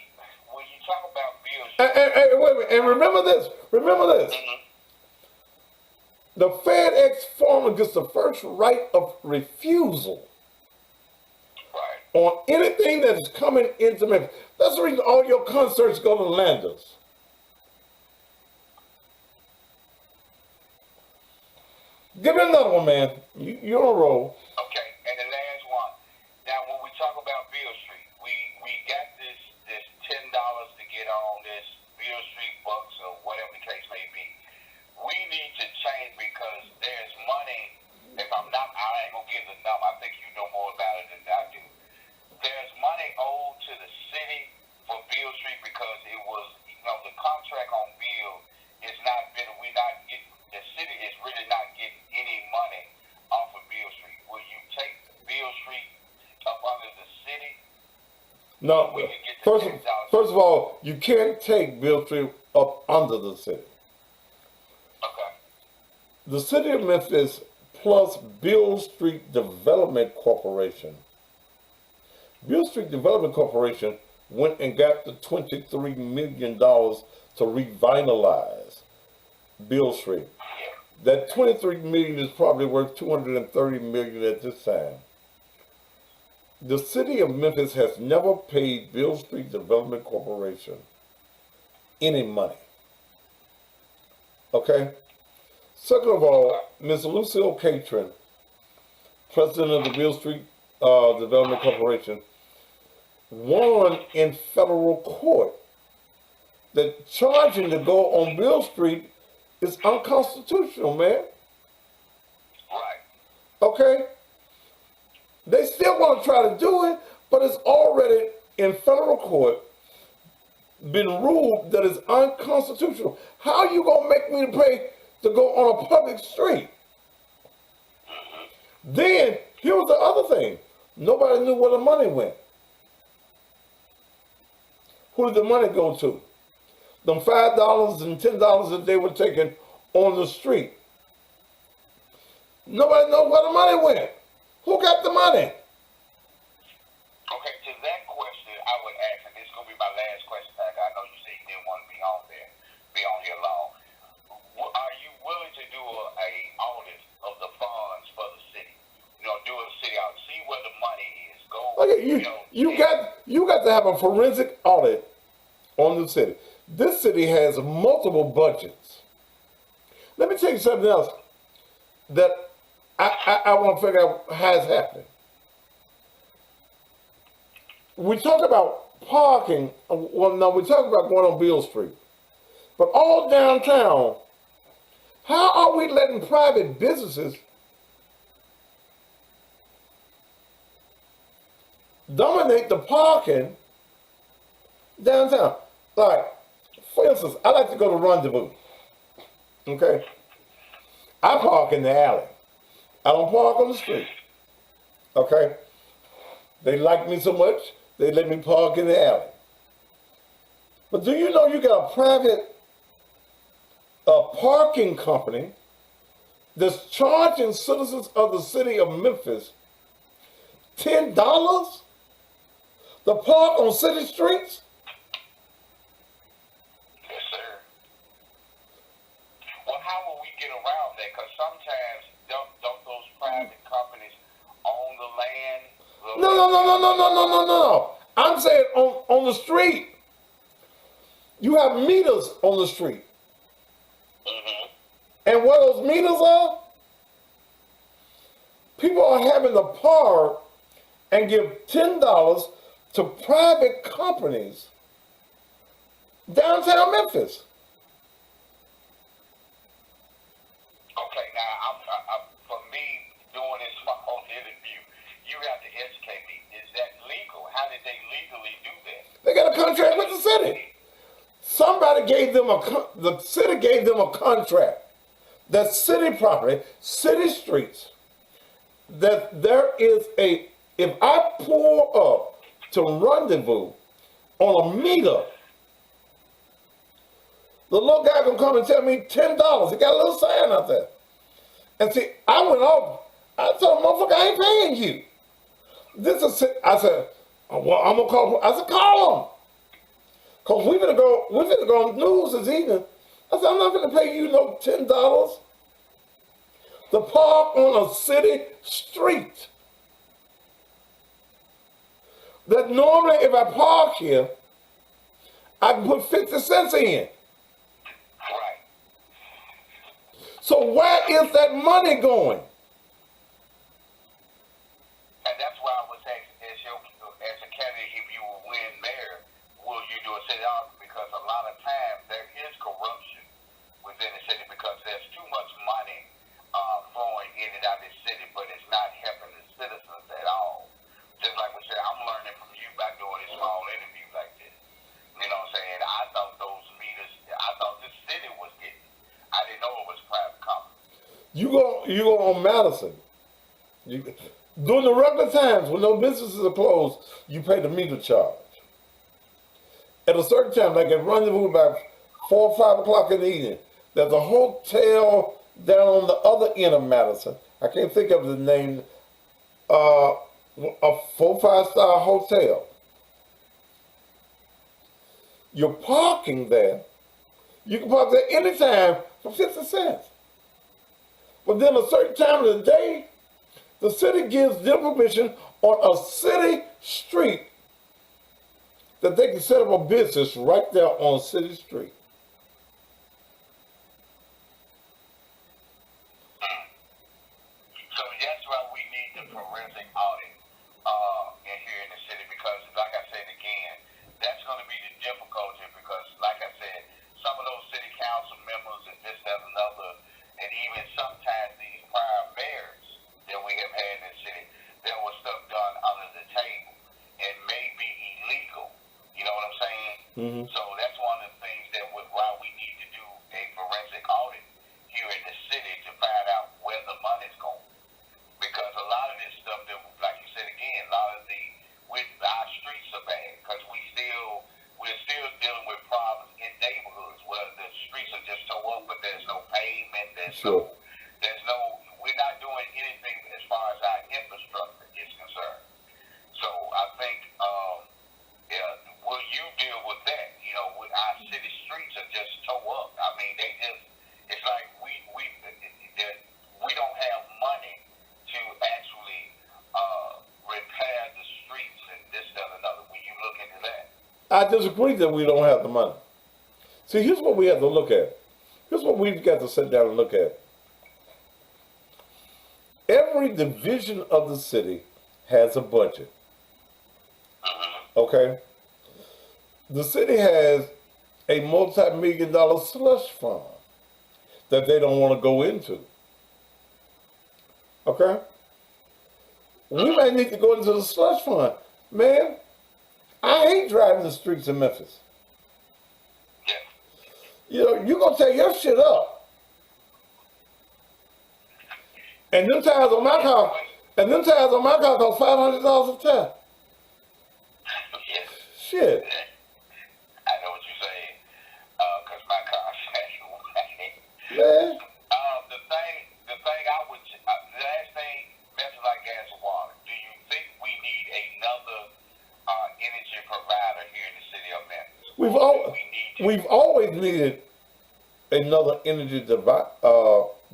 when you talk about Beale Street? And wait a minute, and remember this. Mm-hmm. The FedEx foreman gets the first right of refusal Right. on anything that is coming into Memphis. That's the reason all your concerts go to Landers. Give me another one, man. You're on a roll. Okay, and the last one. Now, when we talk about Beale Street, we got this $10 to get on this Beale Street bucks or whatever the case may be. We need to change because there's money. If I'm not, I ain't gonna give the number. I think you know more about it than I do. There's money owed to the city for Beale Street because it was, the contract on Beale is not been. The city is really not getting any money off of Beale Street. Will you take Beale Street up under the city? No, We can get the first of all, you can't take Beale Street up under the city. Okay. The city of Memphis plus Beale Street Development Corporation. Beale Street Development Corporation went and got the $23 million to revitalize Beale Street. That $23 million is probably worth $230 million at this time. The city of Memphis has never paid Beale Street Development Corporation any money. Okay? Second of all, Ms. Lucille Catron, president of the Beale Street Development Corporation, won in federal court that charging to go on Beale Street is unconstitutional, man. Right. Okay? They still want to try to do it, but it's already in federal court been ruled that it's unconstitutional. How are you going to make me pay to go on a public street? Then, here was the other thing. Nobody knew where the money went. Who did the money go to? Them $5 and $10 that they were taking on the street. Nobody knows where the money went. Who got the money? Okay, to that question, I would ask, and this is going to be my last question, Pat. I know you said you didn't want to be on here long. Are you willing to do a audit of the funds for the city? You know, do a city audit, see where the money is. Go. Okay, you got to have a forensic audit on the city. This city has multiple budgets. Let me tell you something else that I want to figure out how it's happening. We talk about parking. Well, no, we talk about going on Beale Street, but all downtown. How are we letting private businesses dominate the parking downtown? Like, for instance, I like to go to Rendezvous. Okay? I park in the alley. I don't park on the street. Okay? They like me so much, they let me park in the alley. But do you know you got a private parking company that's charging citizens of the city of Memphis $10 to park on city streets? Yes, sir. Well, how will we get around that? Because sometimes don't those private companies own the land? No. I'm saying on the street. You have meters on the street. Mm-hmm. And where those meters are, people are having to park and give $10 to private companies downtown Memphis. Okay, now for me doing this whole interview, you have to educate me. Is that legal? How did they legally do that? They got a contract with the city. Somebody gave them the city gave them a contract. That city property, city streets, that there is if I pull up to Rendezvous on a meter, the little guy gonna come and tell me $10. He got a little sign out there. And see, I went off. I told him, motherfucker, I ain't paying you. I said, well, I'm gonna call. I said, call him. Cause we finna go on news this evening. I said, I'm not gonna pay you no $10 to park on a city street. That normally if I park here, I can put 50 cents in. Right. So where is that money going? And that's why I was asking, as a candidate, if you will win mayor, will you do a city audit? Because a lot of times there is corruption within the city because there's too much money flowing in and out of the city, but it's not helping the citizens at all. Just like we said, I'm learning from you by doing a small interview like this. You know what I'm saying? I thought the city was getting. I didn't know it was private company. You go on Madison. During the regular times when those businesses are closed, you pay the meter charge. At a certain time, like at Rendezvous, about 4 or 5 o'clock in the evening, there's a hotel down on the other end of Madison. I can't think of the name. A 4-5-star hotel. You're parking there. You can park there anytime for 50 cents. But then a certain time of the day, the city gives them permission on a city street that they can set up a business right there on City Street. Sure. There's no, we're not doing anything as far as our infrastructure is concerned. So I think, yeah, will you deal with that? You know, with our city streets are just toe up. I mean, they just, it's like we don't have money to actually repair the streets and this, that, and another. Will you look into that? I disagree that we don't have the money. See, here's what we have to look at. Here's what we've got to sit down and look at. Every division of the city has a budget. Okay? The city has a multi-million-dollar slush fund that they don't want to go into. Okay? We might need to go into the slush fund. Man, I hate driving the streets of Memphis. Yeah. You know, you're going to tear your shit up. And them tires on my car, cost $500 a tire. Yes. Shit. I know what you're saying. Cause my car's anyway. Man. The thing I would, the last thing, Memphis Light Gas and Water. Do you think we need another energy provider here in the city of Memphis? We've always needed another energy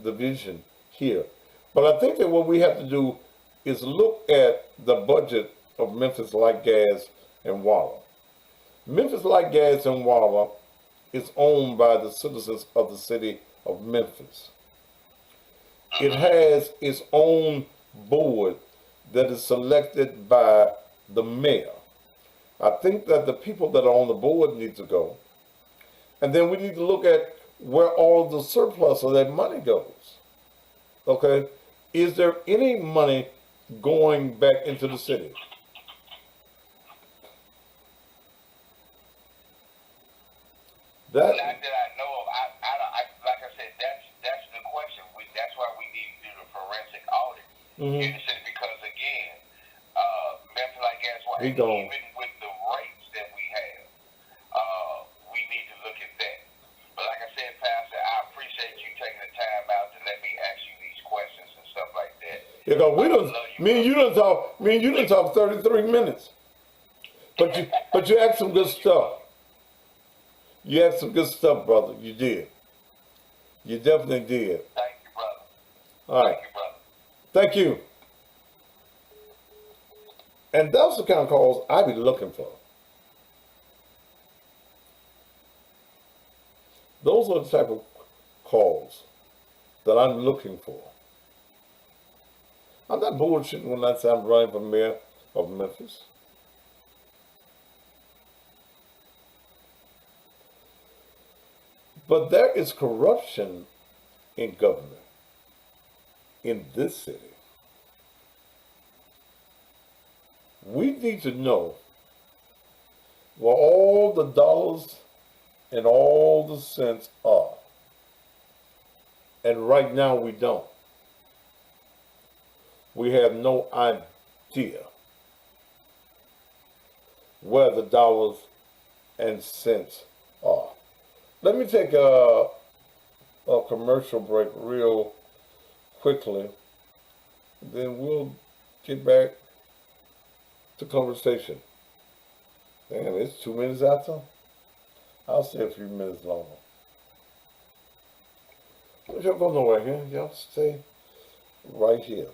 division here. But I think that what we have to do is look at the budget of Memphis Light Gas and Water. Memphis Light Gas and Water is owned by the citizens of the city of Memphis. It has its own board that is selected by the mayor. I think that the people that are on the board need to go. And then we need to look at where all the surplus of that money goes. Okay? Is there any money going back into the city? Not that I know of. Like I said, that's the question. That's why we need to do the forensic audit in the city because again, Memphis Light Gas Water, even with the rates that we have, we need to look at that. But like I said, Pastor, I appreciate you taking the time out to let me ask you these questions and stuff like that. Yeah, me and you done talk 33 minutes. But you asked some good stuff. You had some good stuff, brother. You did. You definitely did. Thank you, brother. All right. Thank you, brother. Thank you. And those are the kind of calls I be looking for. Those are the type of calls that I'm looking for. I'm not bullshitting when I say I'm running for mayor of Memphis. But there is corruption in government in this city. We need to know where all the dollars and all the cents are. And right now we don't. We have no idea where the dollars and cents are. Let me take a commercial break real quickly. Then we'll get back to conversation. Damn, it's 2 minutes after. I'll stay a few minutes longer. Y'all go nowhere here. Y'all stay right here.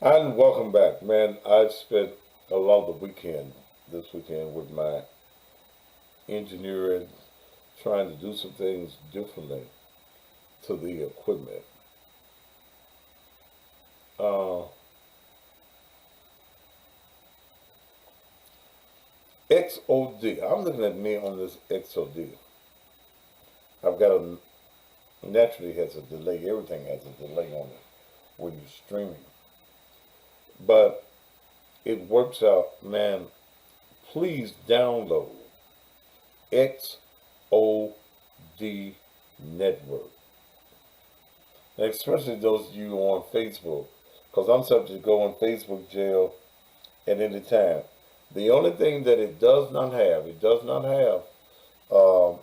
And welcome back, man. I've spent a lot of the weekend this weekend with my engineering, trying to do some things differently to the equipment. Uh, XOD. I'm looking at me on this XOD. I've got a naturally has a delay. Everything has a delay on it when you're streaming, but it works out, man. Please download XOD Network, and especially those of you on Facebook, because I'm subject to go in Facebook jail at any time. The only thing that it does not have um,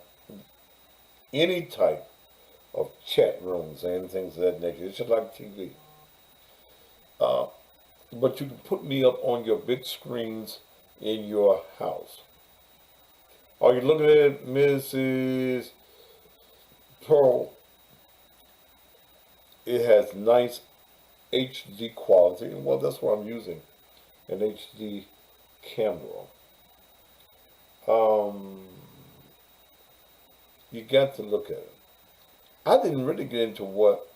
any type of chat rooms or anything of that nature. It's just like TV. Uh, but you can put me up on your big screens in your house. Are you looking at it, Mrs. Pearl? It has nice HD quality. Well, that's what I'm using, an HD camera. Um, you got to look at it. I didn't really get into what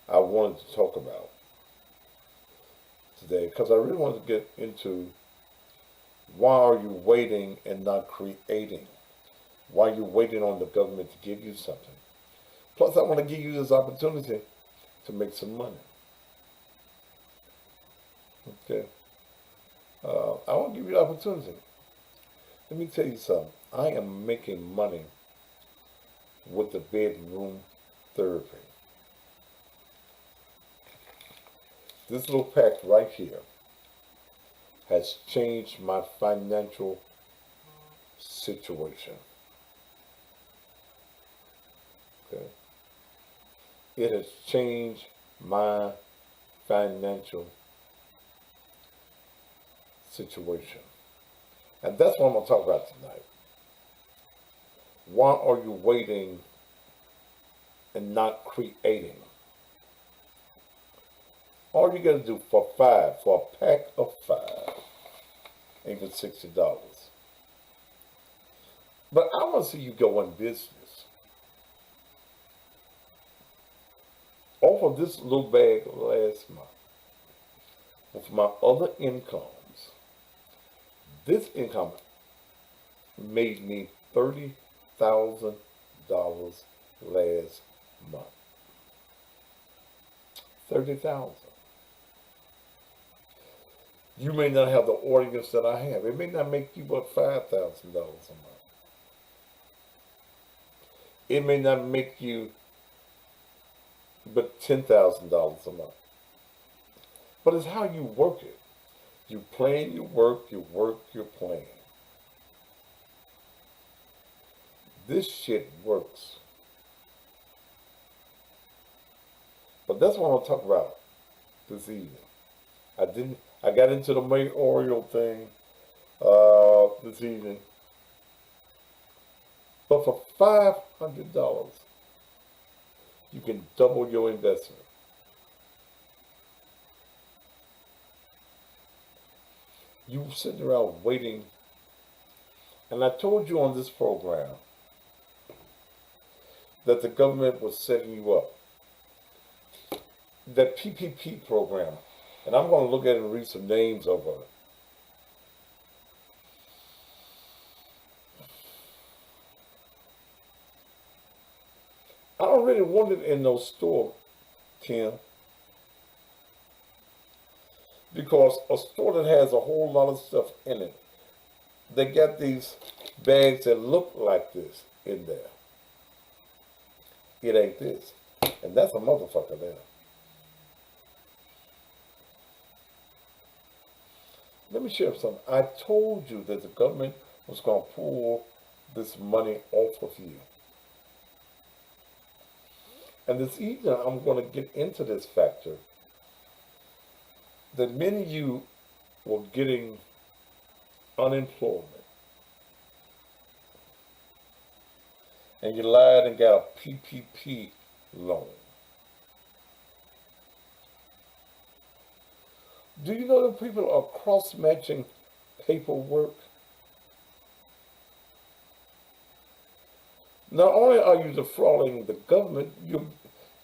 I wanted to talk about today because I really wanted to get into why are you waiting and not creating? Why are you waiting on the government to give you something? Plus, I want to give you this opportunity to make some money. Okay? I want to give you the opportunity. Let me tell you something. I am making money with the bedroom therapy. This little pack right here has changed my financial situation. Okay? It has changed my financial situation. And that's what I'm going to talk about tonight. Why are you waiting and not creating? All you got to do for a pack of 5, ain't but $60. But I want to see you go in business. Off of this little bag last month, with my other incomes, this income made me $30,000 last month. 30,000. You may not have the audience that I have. It may not make you but $5,000 a month. It may not make you but $10,000 a month. But it's how you work it. You plan, you work, you plan. This shit works. But that's what I'm gonna talk about this evening. I got into the mayoral thing this evening. But for $500, you can double your investment. You sitting around waiting, and I told you on this program that the government was setting you up. That PPP program, and I'm going to look at it and read some names over it. I don't really want it in no store, Tim, because a store that has a whole lot of stuff in it, they got these bags that look like this in there. It ain't this. And that's a motherfucker there. Let me share something. I told you that the government was going to pull this money off of you. And this evening, I'm going to get into this factor that many of you were getting unemployment. And you lied and got a PPP loan. Do you know that people are cross-matching paperwork? Not only are you defrauding the government,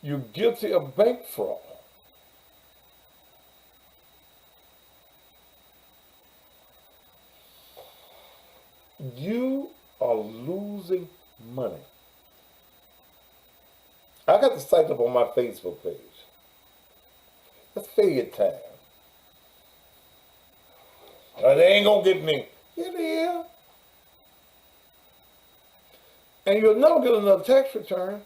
you're guilty of bank fraud. You are losing money. I got the site up on my Facebook page. That's failure time. They ain't gonna get me. Yeah, they are. And you'll never get another tax return.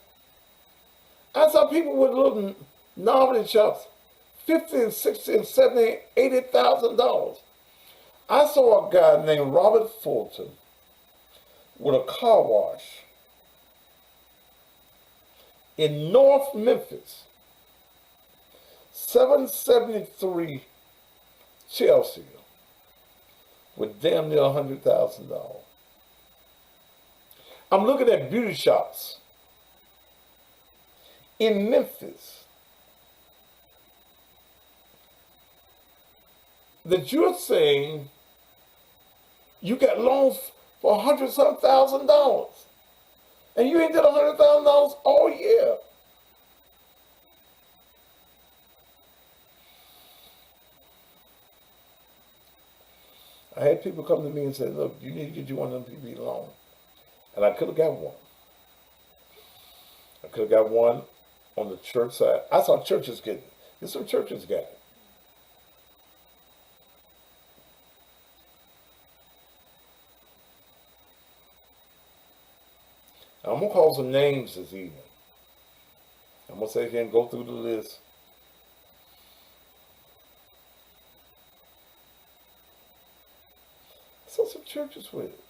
I saw people with little novelty shops, $50 and $60 and $70, $80,000. I saw a guy named Robert Fulton with a car wash in North Memphis, 773 Chelsea, with damn near $100,000. I'm looking at beauty shops in Memphis that you're saying you got loans for $100,000, and you ain't did $100,000 all year. I had people come to me and say, look, you need to get you one of them PPP loans. And I could have got one. I could have got one on the church side. I saw churches get it. There's some churches got it. I'm going to call some names this evening. I'm going to say again, go through the list. So some churches with it.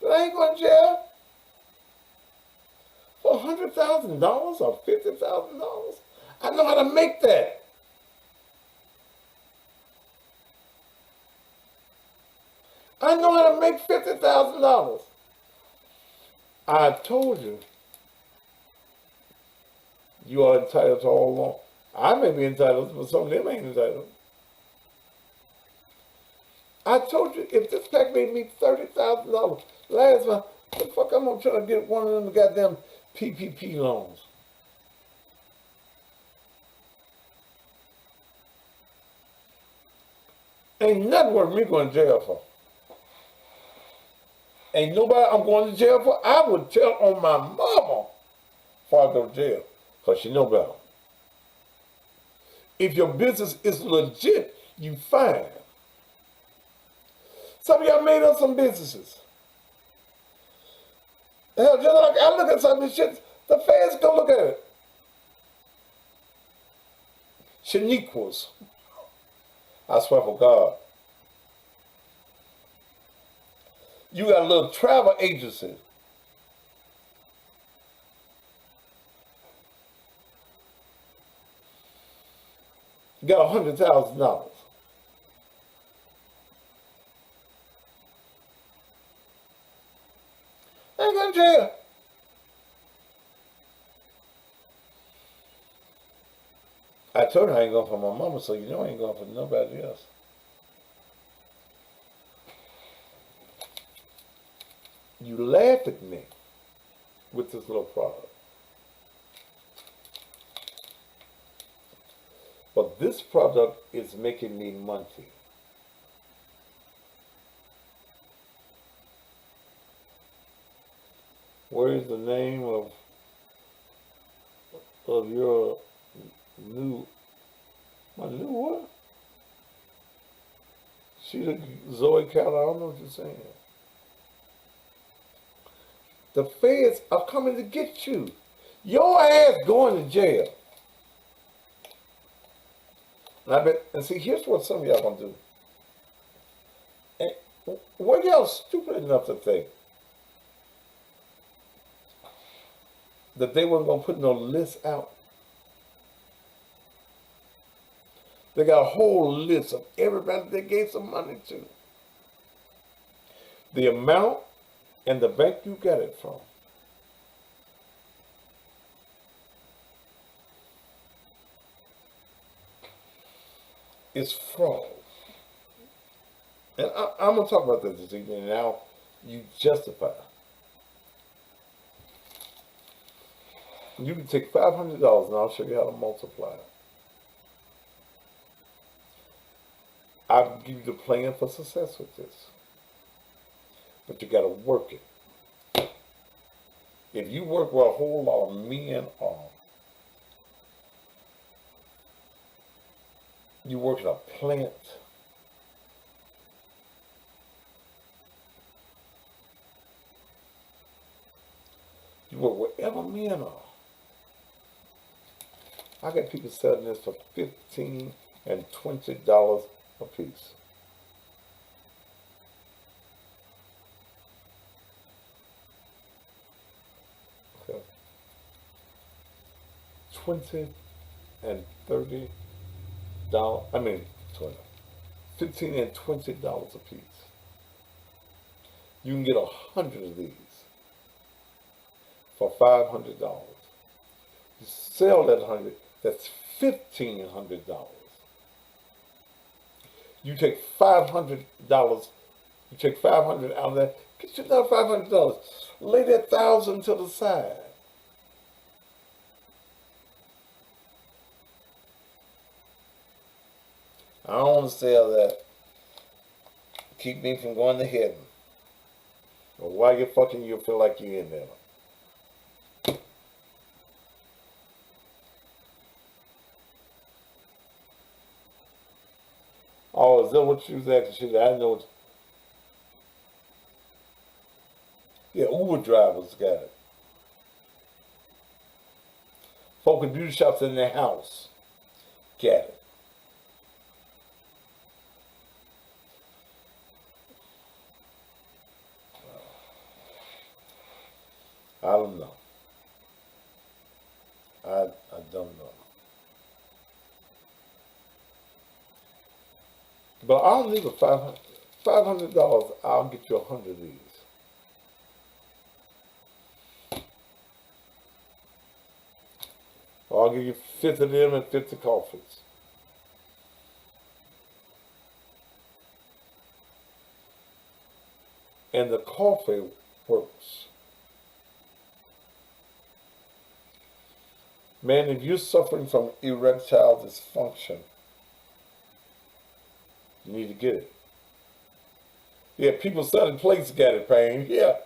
But I ain't going to jail for $100,000 or $50,000. I know how to make that. I know how to make $50,000. I told you, you are entitled to all along. I may be entitled, but some of them ain't entitled. I told you, if this pack made me $30,000 last month, the fuck I'm gonna try to get one of them goddamn PPP loans. Ain't nothing worth me going to jail for. Ain't nobody I'm going to jail for. I would tell on my mama before I go to jail, because she know better. If your business is legit, you fine. Some of y'all made up some businesses. Hell, just like I look at some of this shit, the feds go look at it. Shaniquas. I swear for God. You got a little travel agency. You got $100,000. I ain't going to jail. I told her I ain't going for my mama, so you know I ain't going for nobody else. You laugh at me with this little product. But this product is making me money. Where is the name of your my new what? Zoe Cal, I don't know what you're saying. The feds are coming to get you. Your ass going to jail. And see, here's what some of y'all gonna do. And what y'all stupid enough to think that they weren't gonna put no list out? They got a whole list of everybody they gave some money to. The amount and the bank you got it from. It's fraud. And I'm going to talk about this evening. Now, you justify. You can take $500 and I'll show you how to multiply it. I'll give you the plan for success with this. But you got to work it. If you work where a whole lot of men are, you work in a plant, you work wherever men are. I got people selling this for $15 and $20 a piece. Okay. $20 and $30. I mean, 20, $15 and $20 a piece. You can get 100 of these for $500. You sell that 100. That's $1,500. You take $500. You take 500 out of that. Get you another $500. Lay that 1,000 to the side. I don't want to sell that. Keep me from going to heaven. Or while you're fucking, you'll feel like you're in there. Oh, is that what you was asking? Shit, I know. Yeah, Uber drivers got it. Folk in beauty shops in their house got it. I don't know. I don't know. But I'll leave it $500. I'll get you 100 of these. Or I'll give you 50 of them and 50 coffees. And the coffee works. Man, if you're suffering from erectile dysfunction, you need to get it. Yeah, people selling plates got it, pain. Yeah.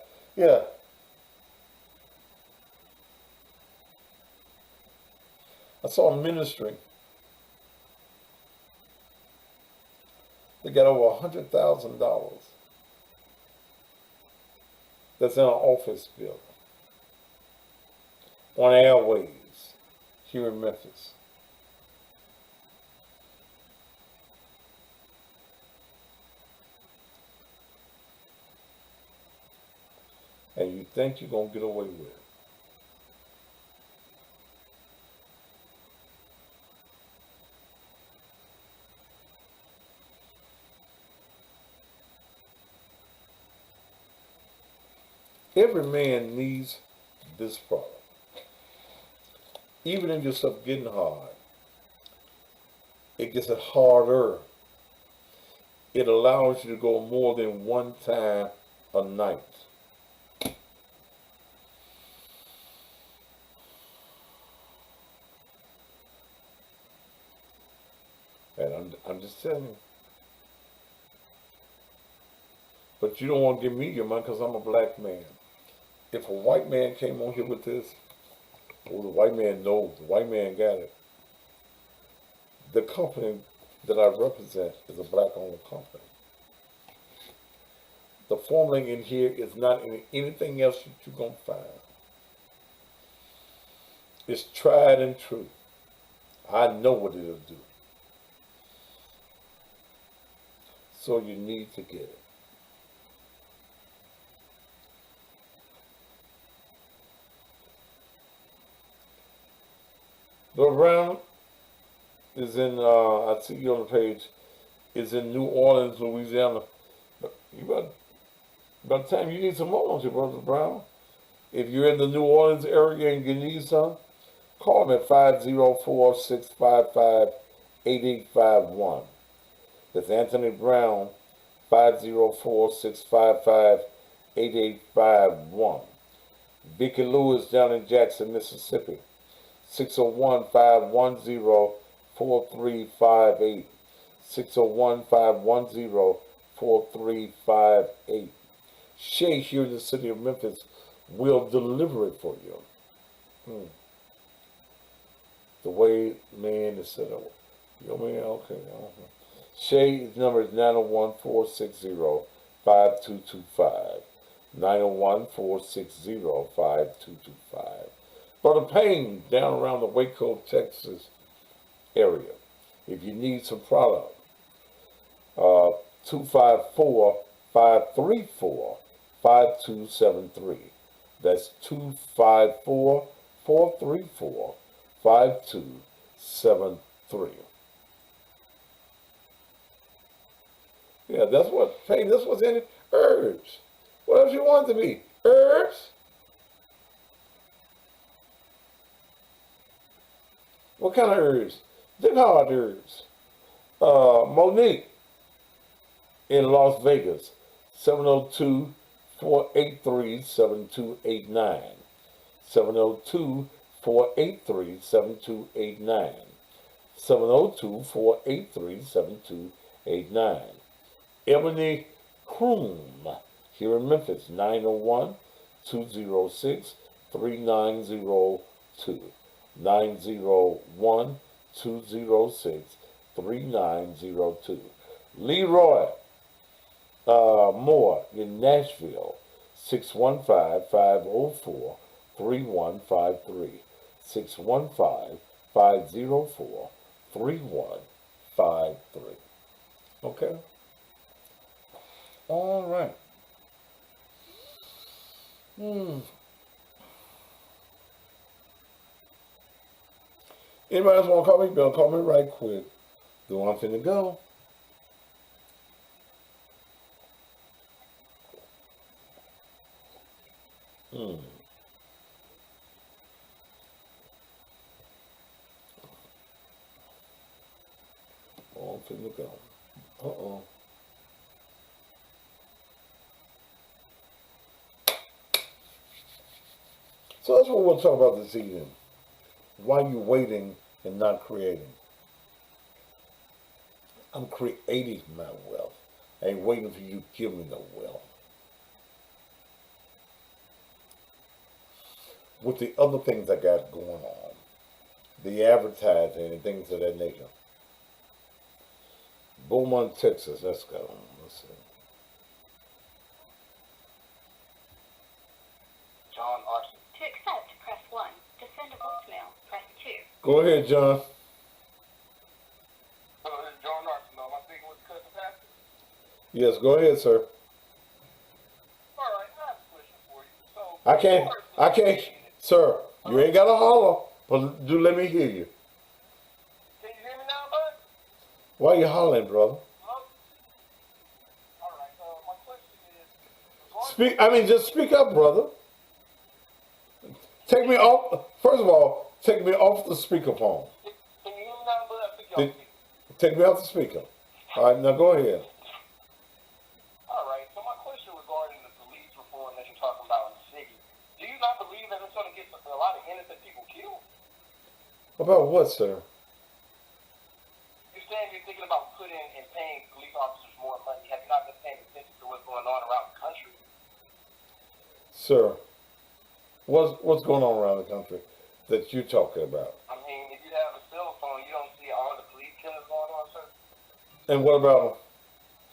I saw a ministry. They got over $100,000. That's in an office building. On Airways here in Memphis. And you think you're going to get away with it. Every man needs this product. Even if your stuff getting hard, it gets it harder. It allows you to go more than one time a night. And I'm just telling you. But you don't want to give me your money because I'm a black man. If a white man came on here with this, oh, the white man knows, the white man got it. The company that I represent is a black-owned company. The formula in here is not in anything else that you're going to find. It's tried and true. I know what it'll do. So you need to get it. Brother Brown is in, I see you on the page, is in New Orleans, Louisiana. By the time you need some more, don't you, Brother Brown? If you're in the New Orleans area and you need some, call me at 504-655-8851. That's Anthony Brown, 504-655-8851. Vicky Lewis down in Jackson, Mississippi, 601-510-4358. 601-510-4358. Shay here in the city of Memphis will deliver it for you. The way man is set up. Yo, man, okay. Shay's number is 901-460-5225. 901-460-5225. Brother Payne, down around the Waco, Texas area. If you need some product, 254-534-5273. That's 254-434-5273. Yeah, that's what, hey, this was in it. Herbs. What else you want it to be? Herbs? What kind of herbs? They're hard herbs. Monique in Las Vegas, 702-483-7289. 702-483-7289. 702-483-7289. Ebony Kroom here in Memphis, 901-206-3902. 901-206-3902. Leroy Moore in Nashville, 615-504-3153. 615-504-3153. Okay? All right. Anybody else want to call me? Bill, call me right quick. Though I'm finna go. Oh, I'm finna go. Uh-oh. So that's what we'll talk about this evening. Why you waiting and not creating? I'm creating my wealth. I ain't waiting for you to give me the wealth. With the other things I got going on, the advertising and things of that nature. Beaumont, Texas, let's go. Let's see. John Arson. To accept, press 1. To send a voicemail, press 2. Go ahead, John. Hello, this is John Arson. Am I speaking with Cousin Pastor? Yes, go ahead, sir. All right, I have a question for you. So, I can't, sir, you ain't got to holler, but do let me hear you. Can you hear me now, bud? Why you hollering, brother? Hello? All right, my question is... Just speak up, brother. Take me off, first of all, take me off the speakerphone. Can you hear me now, bud? I think y'all speak. Take me off the speaker. All right, now go ahead. All right, so my question regarding the police reform that you're talking about in the city, do you not believe that it's going to get a lot of innocent people killed? About what, sir? You're saying you're thinking about putting and paying police officers more money. Have you not been paying attention to what's going on around the country? Sir, what's going on around the country that you're talking about? I mean, if you have a cell phone, you don't see all the police killings going on, sir? And what about them?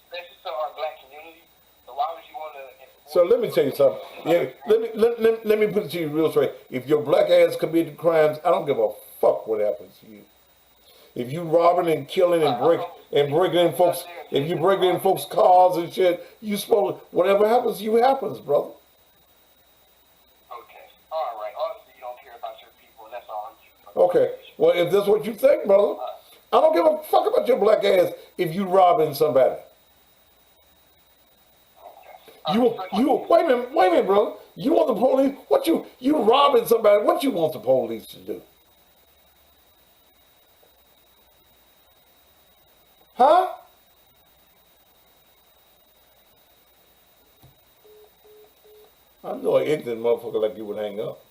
Especially to our black community. So why would you want to... So let me tell you something. Yeah, let me put it to you real straight. If your black ass committed crimes, I don't give a fuck what happens to you. If you robbing and killing and breaking in folks, if you breaking in folks' cars and shit, you supposed whatever happens to you happens, brother. Okay. All right. Obviously, you don't care about your people, and that's all I'm doing. Okay. Well, if that's what you think, brother, I don't give a fuck about your black ass if you robbing somebody. Wait a minute, brother. You want the police? You robbing somebody? What you want the police to do? Huh? I know an ignorant motherfucker like you would hang up.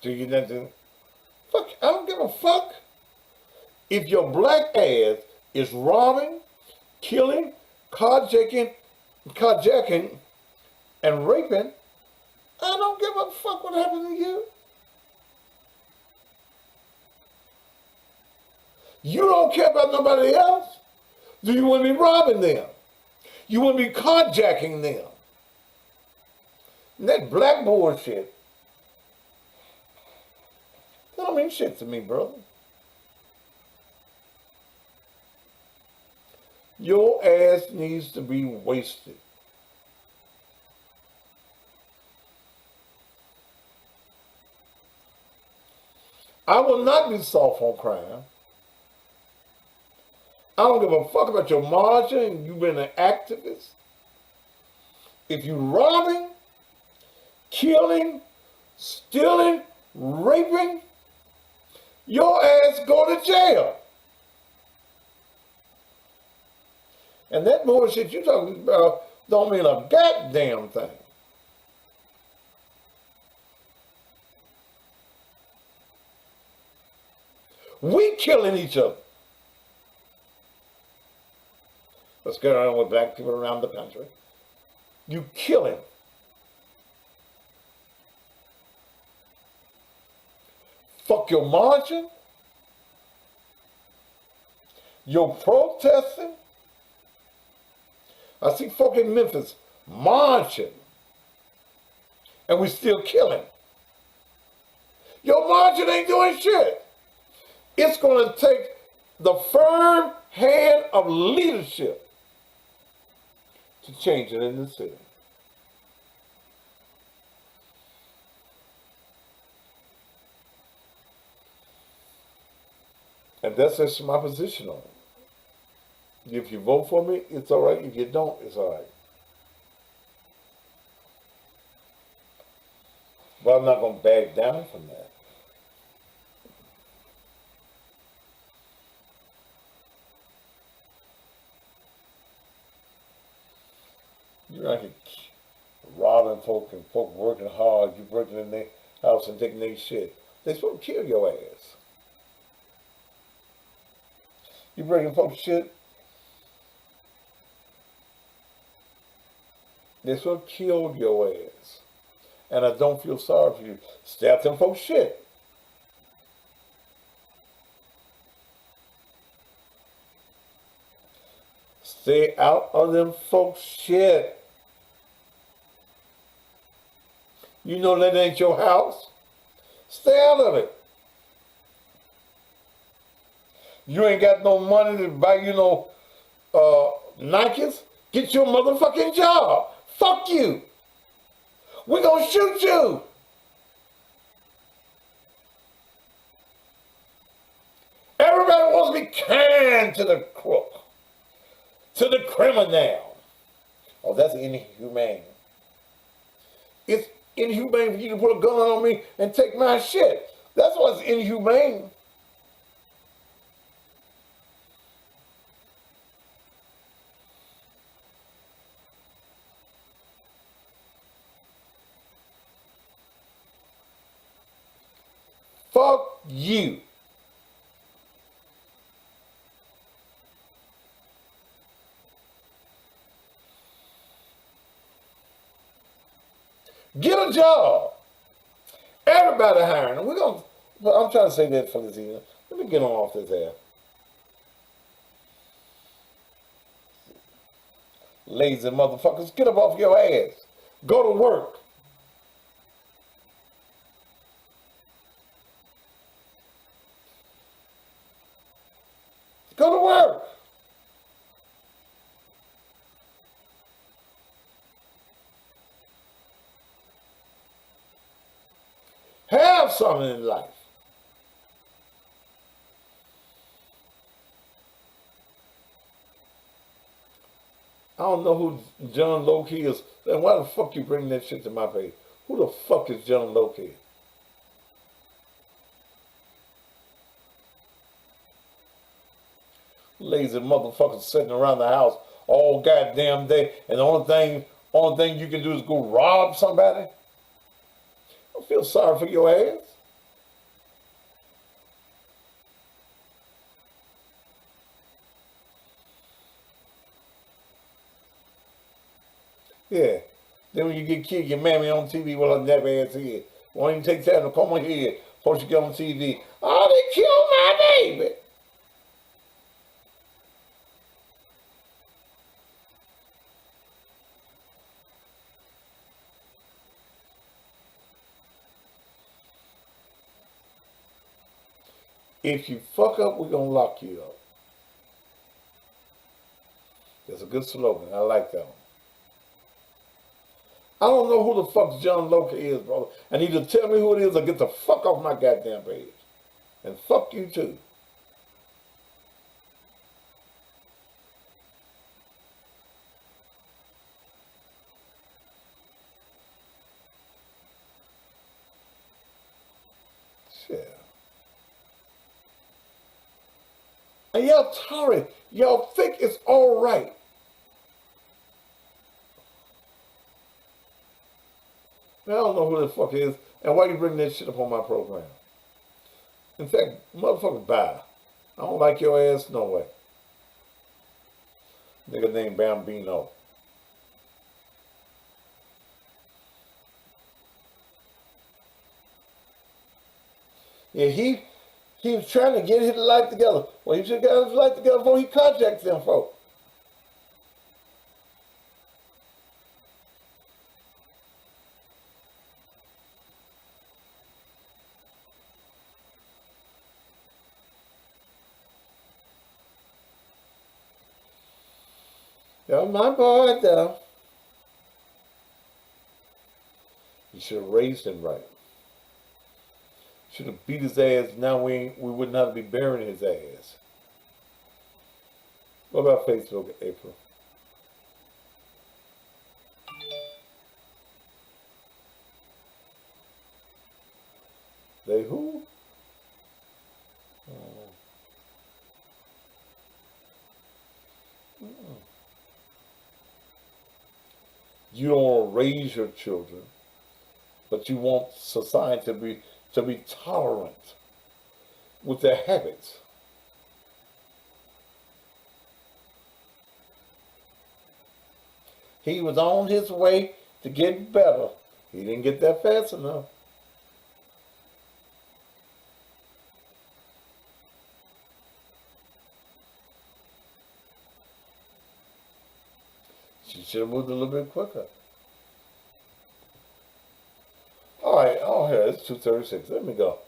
So you nothing. Fuck, I don't give a fuck. If your black ass is robbing, killing, carjacking, and raping, I don't give a fuck what happened to you. You don't care about nobody else. Do you want to be robbing them? You want to be carjacking them? And that black bullshit, that don't mean shit to me, brother. Your ass needs to be wasted. I will not be soft on crime. I don't give a fuck about your margin. You've been an activist. If you robbing, killing, stealing, raping, your ass go to jail. And that bullshit you talking about don't mean a goddamn thing. We killing each other. Let's get around with black people around the country. You killing. Fuck your marching. Your protesting. I see folk in Memphis marching. And we still killing. Your marching ain't doing shit. It's going to take the firm hand of leadership to change it in the city. And that's just my position on it. If you vote for me, it's all right. If you don't, it's all right. But I'm not going to back down from that. You're out here robbing folk and folk working hard. You breaking in their house and taking their shit. They're supposed to kill your ass. You breaking folks' shit. They're supposed to kill your ass. And I don't feel sorry for you. Stay out them folks' shit. Stay out of them folks' shit. You know that ain't your house. Stay out of it. You ain't got no money to buy you no Nikes. Get your motherfucking job. Fuck you. We're gonna shoot you. Everybody wants to be kind to the crook, to the criminal. Oh, that's inhumane. It's inhumane for you to put a gun on me and take my shit. That's what's inhumane. Fuck you. Get a job. Everybody hiring. I'm trying to say that for this evening. Let me get on off this air. Lazy motherfuckers, get up off your ass. Go to work. Go to work. Have something in life. I don't know who John Lowkey is. Then why the fuck you bring that shit to my face? Who the fuck is John Lowkey? Lazy motherfuckers sitting around the house all goddamn day, and the only thing you can do is go rob somebody? I feel sorry for your ass. Yeah. Then when you get killed, your mammy on TV with her nap ass head. Why don't you take time to comb her head before she get on TV? Oh, they killed my baby. If you fuck up, we're gonna lock you up. That's a good slogan. I like that one. I don't know who the fuck John Loca is, brother. And either tell me who it is or get the fuck off my goddamn page. And fuck you too. Shit. And y'all sorry. Y'all think it's all right. I don't know who the fuck it is, and why you bring that shit up on my program. In fact, motherfucker, bye. I don't like your ass, no way. Nigga named Bambino. Yeah, he was trying to get his life together. Well, he should have got his life together before he contacted them folks. Yo, my boy, though. You should have raised him right. Should have beat his ass. Now we wouldn't have to be burying his ass. What about Facebook, April? They who? You don't want to raise your children, but you want society to be tolerant with their habits. He was on his way to get better. He didn't get that fast enough. She should have moved a little bit quicker. All right, oh here, it's 2:36. Let me go.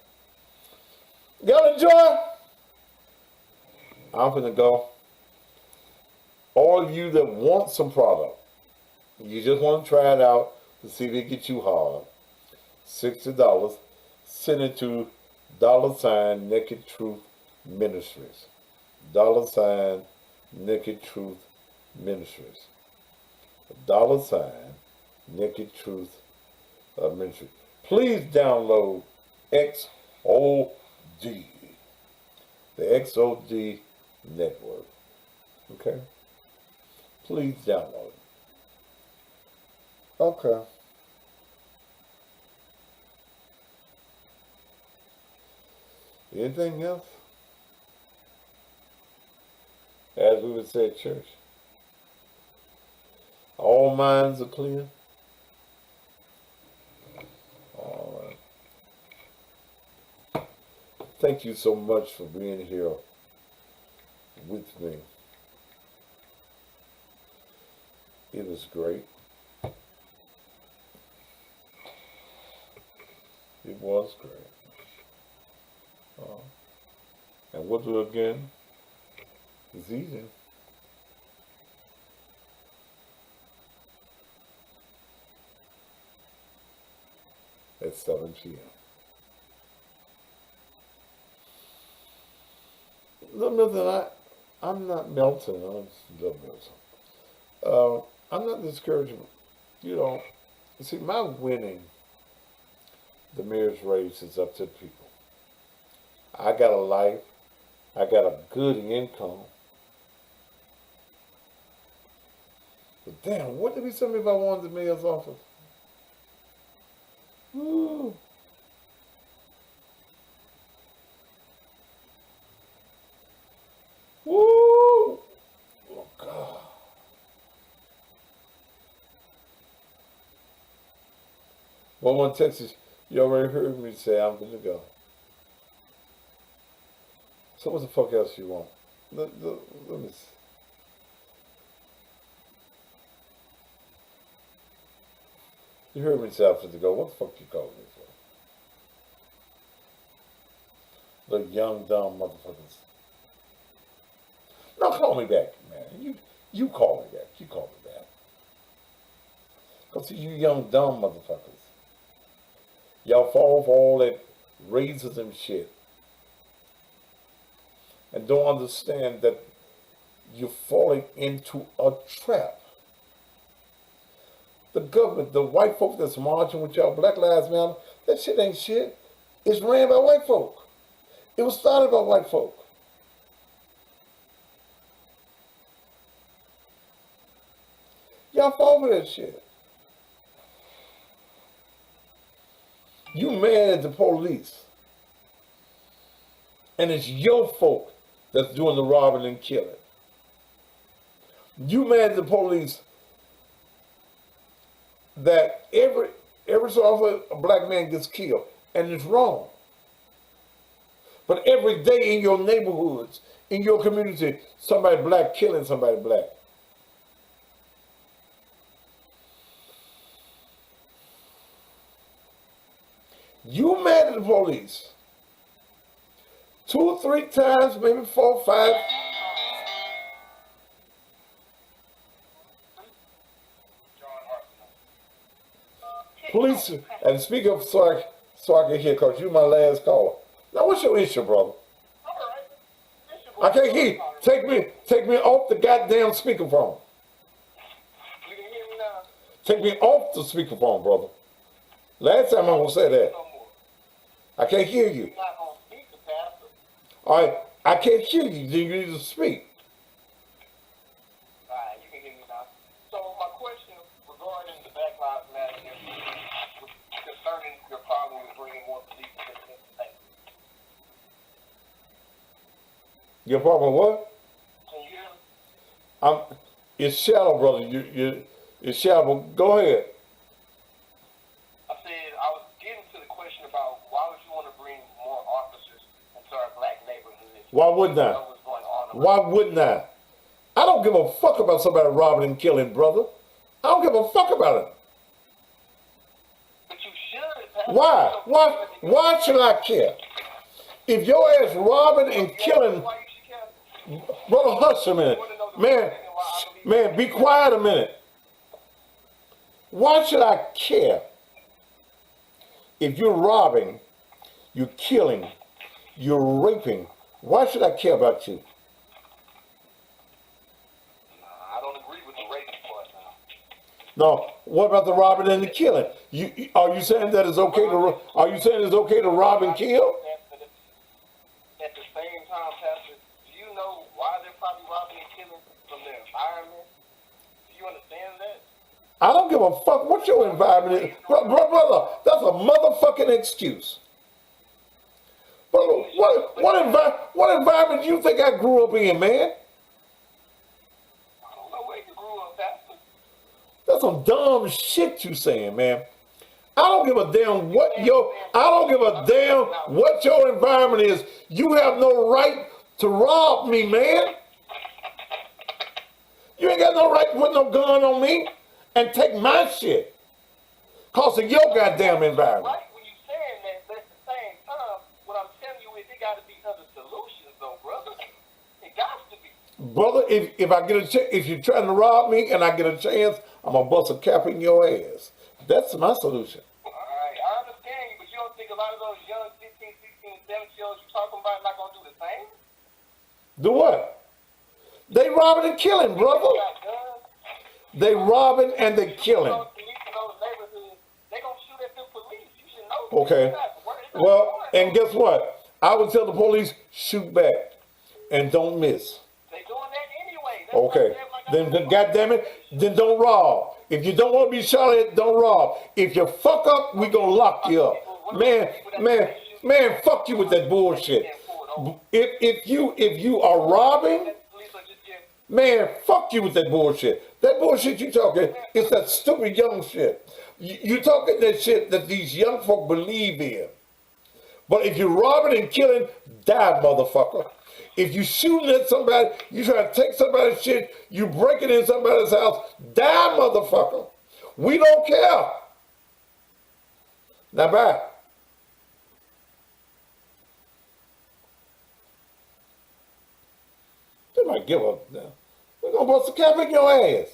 Y'all enjoy? I'm gonna go. All of you that want some product, you just want to try it out to see if it gets you hard. $60. Send it to $ Naked Truth Ministries. $ Naked Truth Ministries. $ Naked Truth Ministry. Please download XOD, the XOD network. Okay? Please download it. Okay. Anything else? As we would say at church, all minds are clear. All right. Thank you so much for being here with me. It was great. It was great. And we'll do it again this evening. At 7 p.m. Little Milton, I'm not melting. I'm Little Milton. I'm not discouraged. You know, see, my winning the mayor's race is up to the people. I got a life. I got a good income. Damn, what did he tell me about one of the mayor's office? Woo. Woo. Oh, God. Well, one Texas, you already heard me say I'm going to go. So what the fuck else you want? Let me see. You heard me say I'm going to go. What the fuck you calling me for? The young, dumb motherfuckers. No, call me back, man. You call me back. You call me back. Because you young, dumb motherfuckers. Y'all fall for all that racism shit. And don't understand that you're falling into a trap. The government, the white folk that's marching with y'all, Black Lives Matter, that shit ain't shit. It's ran by white folk. It was started by white folk. Y'all fall for that shit. You mad at the police. And it's your folk that's doing the robbing and killing. You mad at the police that every so often a black man gets killed, and it's wrong. But every day in your neighborhoods, in your community, somebody black killing somebody black. You mad at the police 2 or 3 times, maybe 4 or 5. Police, and speak up so I can hear, because you're my last caller. Now, what's your issue, brother? I can't hear you. Take me off the goddamn speakerphone. You can hear me now? Take me off the speakerphone, brother. Last time I'm going to say that. I can't hear you. You're not going to speak to Pastor. All right, I can't hear you. Then you need to speak. All right, you can hear me now. So my question regarding the Black Lives Matter concerning your problem with bringing more police to the state. Your problem what? Can you hear me? It's shallow, brother. It's shallow. Go ahead. I said I was getting to the question about why would you want to bring more officers into our black neighborhoods? Why wouldn't I? Know what's going on around. Why wouldn't I? I don't give a fuck about somebody robbing and killing, brother. I don't give a fuck about it. But you should. Pastor. Why? Why should I care? If your ass robbing and killing, Why you should care? brother, hush a minute. Man, be quiet a minute. Why should I care? If you're robbing, you're killing, you're raping, why should I care about you? I don't agree with the rape part now. No, what about the robbing and the killing? Are you saying that it's okay to? Are you saying it's okay to rob and kill? At the same time, Pastor, do you know why they're probably robbing and killing from their environment? Do you understand that? I don't give a fuck what your environment is. Brother, that's a motherfucking excuse. Brother, what environment do you think I grew up in, man? I don't know where you grew up, Pastor. That's some dumb shit you saying, man. I don't give a damn what your environment is. You have no right to rob me, man. You ain't got no right to put no gun on me and take my shit. Cause of your goddamn environment. Right when you saying that, but at the same time, what I'm telling you is it got to be other solutions, though, brother. It got to be. Brother, if I get a chance, if you're trying to rob me and I get a chance, I'm gonna bust a cap in your ass. That's my solution. All right, I understand you, but you don't think a lot of those young 15, 16, 17-year-olds you're talking about not going to do the same? Do what? They robbing and killing, brother. They got guns. They robbing and they killing. Police in those neighborhoods, they going to shoot at the police. You should know. Okay. Well, and guess what? I would tell the police, shoot back and don't miss. They doing that anyway. That's Okay. why they have, like, then goddamn it, then don't rob. If you don't want to be shot at, don't rob. If you fuck up, we gonna lock you up. Man, fuck you with that bullshit. If you are robbing, man, fuck you with that bullshit. That bullshit you talking, it's that stupid young shit. You talking that shit that these young folk believe in. But if you're robbing and killing, die, motherfucker. If you shooting at somebody, you trying to take somebody's shit, you breaking in somebody's house, die, motherfucker. We don't care. Now, bye. They might give up now. We're gonna bust a cap in your ass.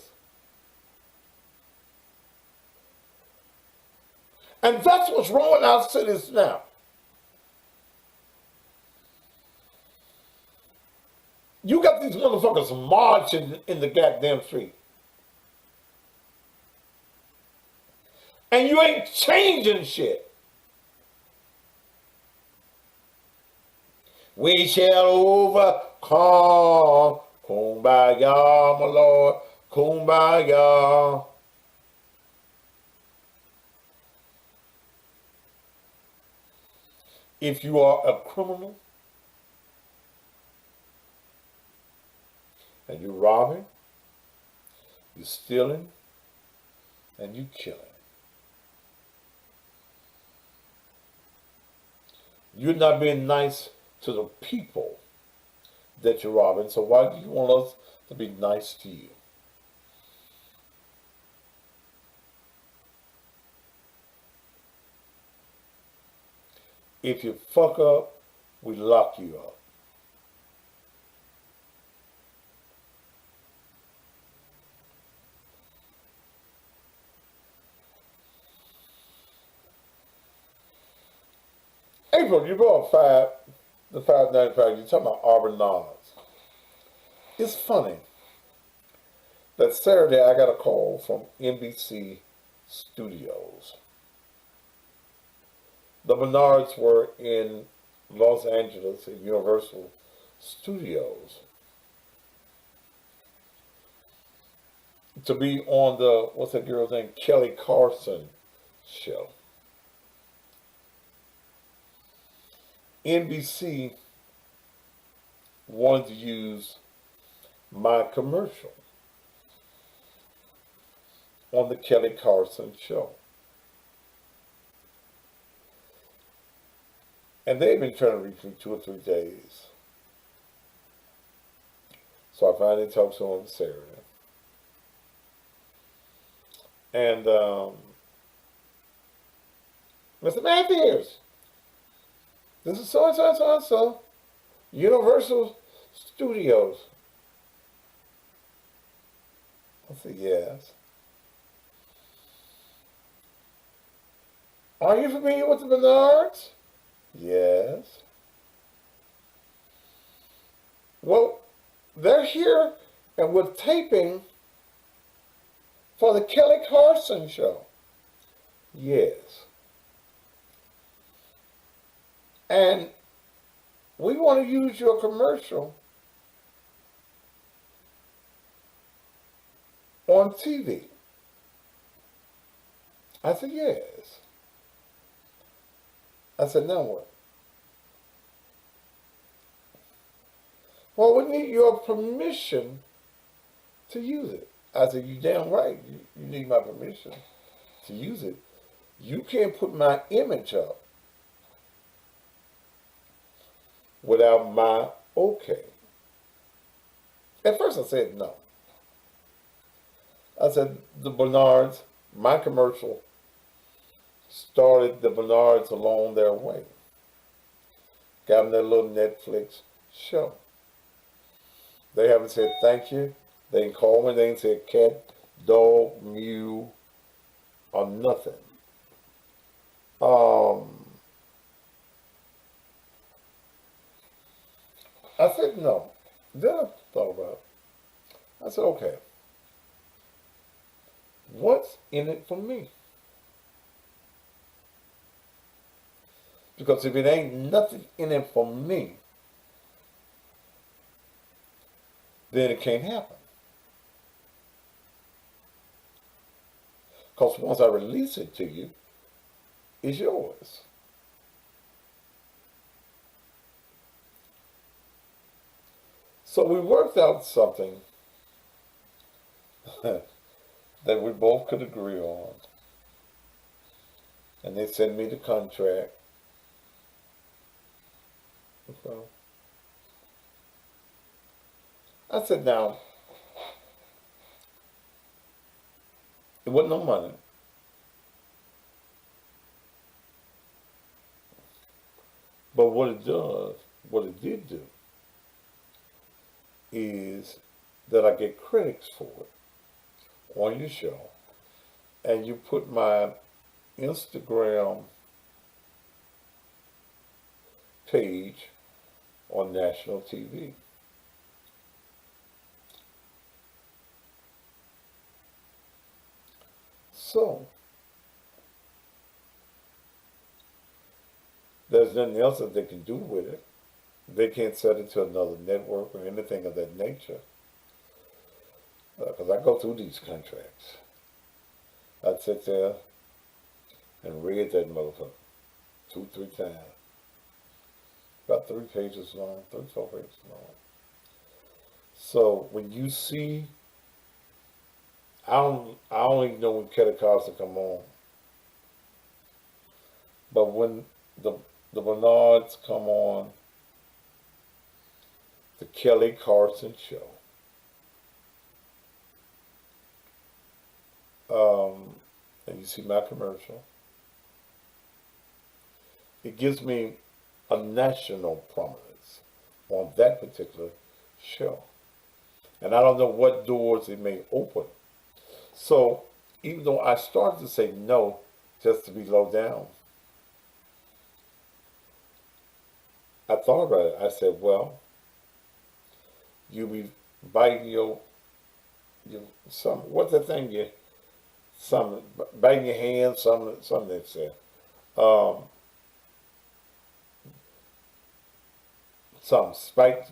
And that's what's wrong with our cities now. You got these motherfuckers marching in the goddamn street. And you ain't changing shit. We shall overcome. Kumbaya, my Lord. Kumbaya. If you are a criminal and you're robbing, you're stealing, and you're killing, you're not being nice to the people that you're robbing, so why do you want us to be nice to you? If you fuck up, we lock you up. April, you brought the 595, you're talking about Auburn Nods. It's funny that Saturday I got a call from NBC Studios. The Bernards were in Los Angeles at Universal Studios to be on the, what's that girl's name, Kelly Clarkson show. NBC wanted to use my commercial on the Kelly Clarkson show. And they've been trying to reach me 2 or 3 days. So I finally talked to them Saturday. And Mr. Matthews, this is so-and-so, Universal Studios. I said, yes. Are you familiar with the Bernards? Yes. Well, they're here and we're taping for the Kelly Clarkson show. Yes. And we want to use your commercial on TV. I said, yes. I said, now what? Well, we need your permission to use it. I said, you damn right. You need my permission to use it. You can't put my image up without my okay. At first I said no. I said, the Bernards, my commercial started the Bernards along their way. Got them their little Netflix show. They haven't said thank you. They ain't called me. They ain't said cat, dog, mew, or nothing. I said no. Then I thought about it. I said, okay. What's in it for me? Because if it ain't nothing in it for me, then it can't happen. Because once I release it to you, it's yours. So we worked out something that we both could agree on. And they sent me the contract. So I said, now, it wasn't no money. But what it did do, is that I get critics for it on your show. And you put my Instagram page on national TV. So, there's nothing else that they can do with it. They can't set it to another network or anything of that nature. Because I go through these contracts. I'd sit there and read that motherfucker 2-3 times. About 3 pages long, 3-4 pages long. So when you see, I don't even know when Kelly Carson come on. But when the Bernards come on the Kelly Carson show, and you see my commercial, it gives me a national prominence on that particular show. And I don't know what doors it may open. So even though I started to say no just to be low down, I thought about it. I said, well, you be biting your what's that thing biting your hand, something they said.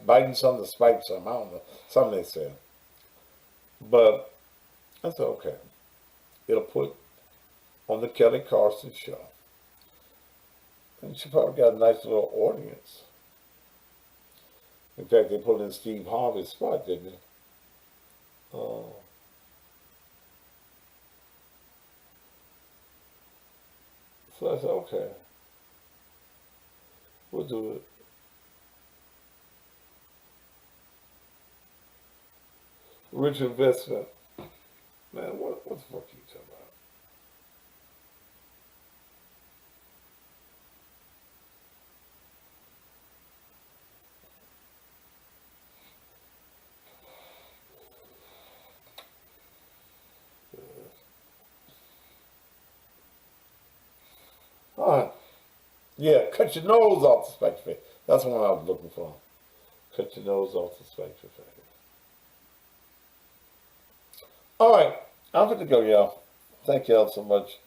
Biting something to spike something, I don't know, something they said. But I said, okay, it'll put on the Kelly Carson show. And she probably got a nice little audience. In fact, they put in Steve Harvey's spot, didn't they? So I said, okay, we'll do it. Rich investment. Man, what the fuck are you talking about? All right. Yeah, cut your nose off the spectrum. That's the one I was looking for. Cut your nose off the spectrum. All right, I'm going to go, y'all. Thank y'all so much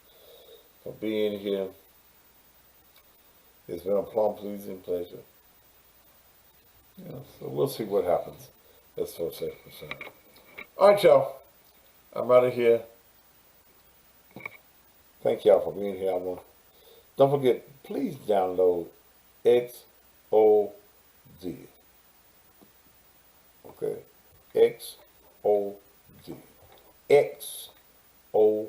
for being here. It's been a plum pleasing pleasure. Yeah, so we'll see what happens. That's for 6%. All right, y'all. I'm out of here. Thank y'all for being here. Don't forget, please download XOD. Okay? XOD. XOD.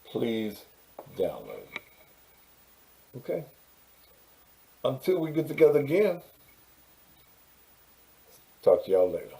Please download. Okay? Until we get together again, talk to y'all later.